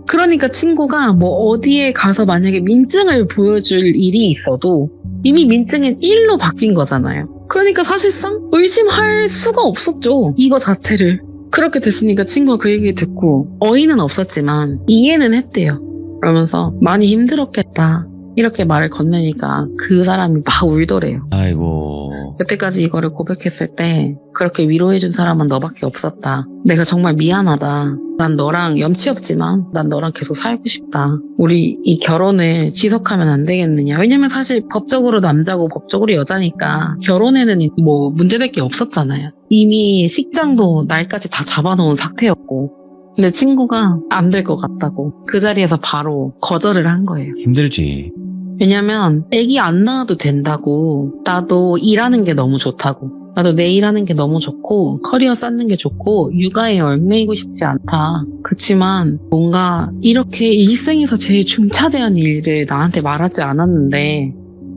그러니까 친구가 뭐 어디에 가서 만약에 민증을 보여줄 일이 있어도 이미 민증은 1로 바뀐 거잖아요. 그러니까 사실상 의심할 수가 없었죠, 이거 자체를. 그렇게 됐으니까 친구가 그 얘기 듣고 어이는 없었지만 이해는 했대요. 그러면서 많이 힘들었겠다 이렇게 말을 건네니까 그 사람이 막 울더래요. 아이고. 여태까지 이거를 고백했을 때 그렇게 위로해준 사람은 너밖에 없었다. 내가 정말 미안하다. 난 너랑 염치 없지만 난 너랑 계속 살고 싶다. 우리 이 결혼을 지속하면 안 되겠느냐. 왜냐면 사실 법적으로 남자고 법적으로 여자니까 결혼에는 뭐 문제될 게 없었잖아요. 이미 식장도 날까지 다 잡아놓은 상태였고. 근데 친구가 안 될 것 같다고 그 자리에서 바로 거절을 한 거예요. 힘들지. 왜냐면 애기 안 낳아도 된다고, 나도 일하는 게 너무 좋다고, 나도 내 일하는 게 너무 좋고 커리어 쌓는 게 좋고 육아에 얽매이고 싶지 않다. 그치만 뭔가 이렇게 일생에서 제일 중차대한 일을 나한테 말하지 않았는데,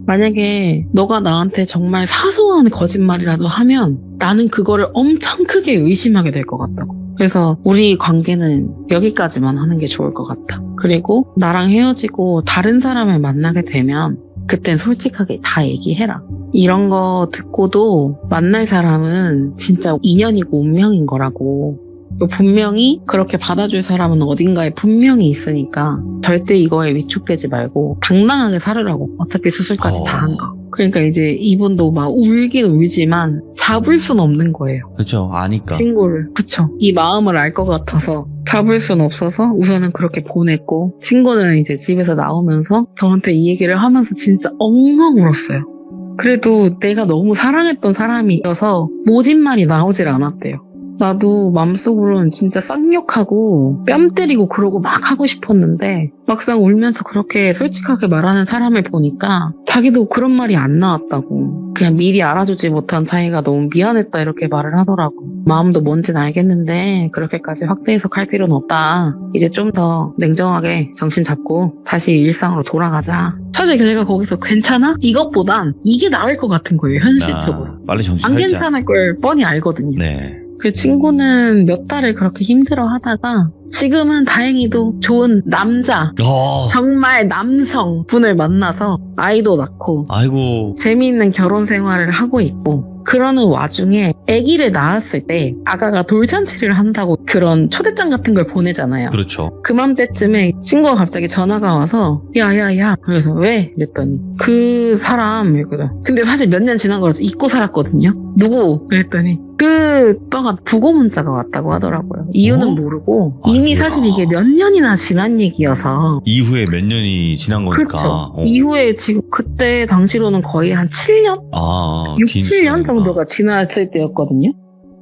만약에 너가 나한테 정말 사소한 거짓말이라도 하면 나는 그거를 엄청 크게 의심하게 될 것 같다고. 그래서 우리 관계는 여기까지만 하는 게 좋을 것 같다. 그리고 나랑 헤어지고 다른 사람을 만나게 되면 그땐 솔직하게 다 얘기해라. 이런 거 듣고도 만날 사람은 진짜 인연이고 운명인 거라고. 분명히 그렇게 받아줄 사람은 어딘가에 분명히 있으니까 절대 이거에 위축되지 말고 당당하게 살으라고. 어차피 수술까지 다 한 거. 그러니까 이제 이분도 막 울긴 울지만 잡을 순 없는 거예요. 그렇죠. 아니까. 친구를. 그쵸. 이 마음을 알 것 같아서 잡을 순 없어서 우선은 그렇게 보냈고, 친구는 이제 집에서 나오면서 저한테 이 얘기를 하면서 진짜 엉엉 울었어요. 그래도 내가 너무 사랑했던 사람이어서 모진 말이 나오질 않았대요. 나도 맘속으로는 진짜 쌍욕하고 뺨 때리고 그러고 막 하고 싶었는데 막상 울면서 그렇게 솔직하게 말하는 사람을 보니까 자기도 그런 말이 안 나왔다고. 그냥 미리 알아주지 못한 자기가 너무 미안했다 이렇게 말을 하더라고. 마음도 뭔진 알겠는데 그렇게까지 확대 해석할 필요는 없다. 이제 좀 더 냉정하게 정신 잡고 다시 일상으로 돌아가자. 사실 제가 거기서 괜찮아? 이것보단 이게 나을 것 같은 거예요, 현실적으로. 빨리 정신 안 차리자. 괜찮을 걸 뻔히 알거든요. 네. 그 친구는 몇 달을 그렇게 힘들어 하다가 지금은 다행히도 좋은 남자, 정말 남성 분을 만나서 아이도 낳고 아이고. 재미있는 결혼 생활을 하고 있고, 그러는 와중에 아기를 낳았을 때 아가가 돌잔치를 한다고 그런 초대장 같은 걸 보내잖아요. 그렇죠. 그맘때쯤에 친구가 갑자기 전화가 와서 야야야, 그래서 왜? 그랬더니 그 사람 이거든. 근데 사실 몇 년 지난 거라서 잊고 살았거든요. 누구? 그랬더니 그 오빠가 부고 문자가 왔다고 하더라고요. 이유는 모르고 이미 아이고야. 사실 이게 몇 년이나 지난 얘기여서. 이후에 몇 년이 지난 거니까. 그렇죠. 이후에 지금 그때 당시로는 거의 한 7년? 6, 긴 7년 시간이구나. 정도가 지났을 때였거든요.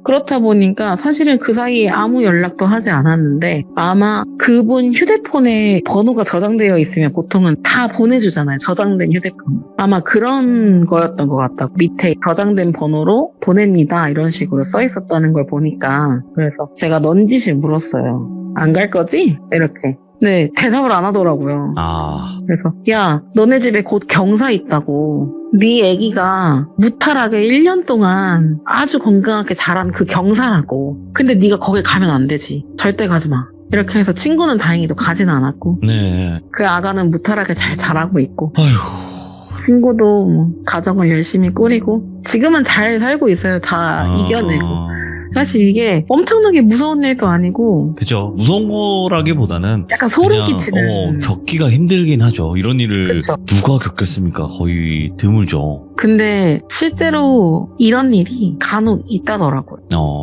그렇다 보니까 사실은 그 사이에 아무 연락도 하지 않았는데, 아마 그분 휴대폰에 번호가 저장되어 있으면 보통은 다 보내주잖아요, 저장된 휴대폰. 아마 그런 거였던 것 같다고. 밑에 저장된 번호로 보냅니다 이런 식으로 써 있었다는 걸 보니까. 그래서 제가 넌지시 물었어요. 안 갈 거지? 이렇게. 네, 대답을 안 하더라고요. 아, 그래서 야, 너네 집에 곧 경사 있다고. 네 애기가 무탈하게 1년 동안 아주 건강하게 자란 그 경사라고. 근데 네가 거기 가면 안 되지. 절대 가지 마. 이렇게 해서 친구는 다행히도 가진 않았고 네. 그 아가는 무탈하게 잘 자라고 있고 아이고. 친구도 뭐 가정을 열심히 꾸리고 지금은 잘 살고 있어요. 다 이겨내고. 사실 이게 엄청나게 무서운 일도 아니고 그죠. 무서운 거라기보다는 약간 소름 그냥, 끼치는. 겪기가 힘들긴 하죠. 이런 일을 그쵸. 누가 겪겠습니까? 거의 드물죠. 근데 실제로 이런 일이 간혹 있다더라고요.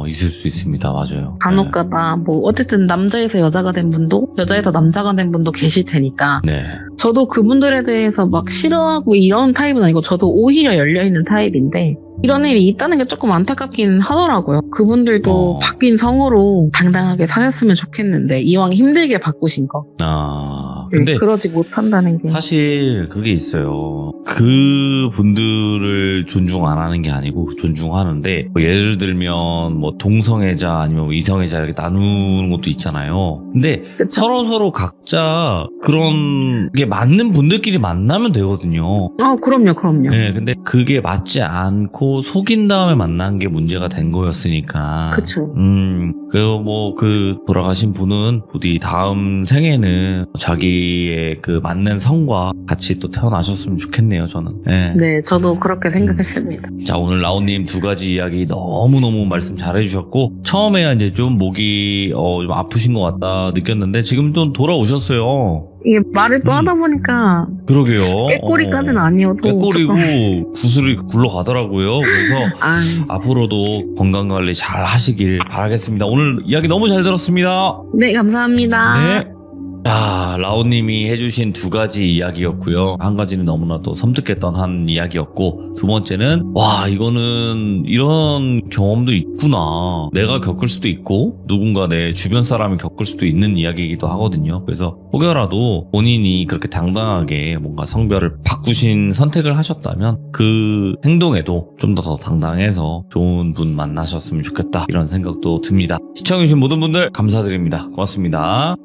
있을 수 있습니다. 맞아요. 간혹가다 뭐 어쨌든 남자에서 여자가 된 분도 여자에서 남자가 된 분도 계실 테니까 네. 저도 그분들에 대해서 막 싫어하고 이런 타입은 아니고 저도 오히려 열려있는 타입인데 이런 일이 있다는 게 조금 안타깝긴 하더라고요. 그분들도 바뀐 성으로 당당하게 사셨으면 좋겠는데 이왕 힘들게 바꾸신 거 근데 그러지 못한다는 게 사실 그게 있어요. 그 분들을 존중 안 하는 게 아니고 존중하는데 뭐 예를 들면 뭐 동성애자 아니면 뭐 이성애자 이렇게 나누는 것도 있잖아요. 근데 그쵸? 서로 각자 그런 게 맞는 분들끼리 만나면 되거든요. 그럼요. 네, 근데 그게 맞지 않고 속인 다음에 만난 게 문제가 된 거였으니까. 그쵸. 그리고 뭐 그 돌아가신 분은 부디 다음 생에는 자기의 그 맞는 성과 같이 또 태어나셨으면 좋겠네요, 저는. 네. 네, 저도 그렇게 생각했습니다. 자, 오늘 라온님 두 가지 이야기 너무너무 말씀 잘해주셨고, 처음에야 이제 좀 목이, 좀 아프신 것 같다 느꼈는데, 지금 좀 돌아오셨어요. 이게 말을 또 하다 보니까 그러게요. 꾀꼬리까지는 아니어도 꾀꼬리고 조금- 구슬이 굴러가더라고요. 그래서 아유, 앞으로도 건강관리 잘 하시길 바라겠습니다. 오늘 이야기 너무 잘 들었습니다. 네, 감사합니다. 네. 자, 라온님이 해주신 두 가지 이야기였고요. 한 가지는 너무나도 섬뜩했던 한 이야기였고, 두 번째는 와, 이거는 이런 경험도 있구나. 내가 겪을 수도 있고 누군가 내 주변 사람이 겪을 수도 있는 이야기이기도 하거든요. 그래서 혹여라도 본인이 그렇게 당당하게 뭔가 성별을 바꾸신 선택을 하셨다면 그 행동에도 좀 더 당당해서 좋은 분 만나셨으면 좋겠다, 이런 생각도 듭니다. 시청해주신 모든 분들 감사드립니다. 고맙습니다.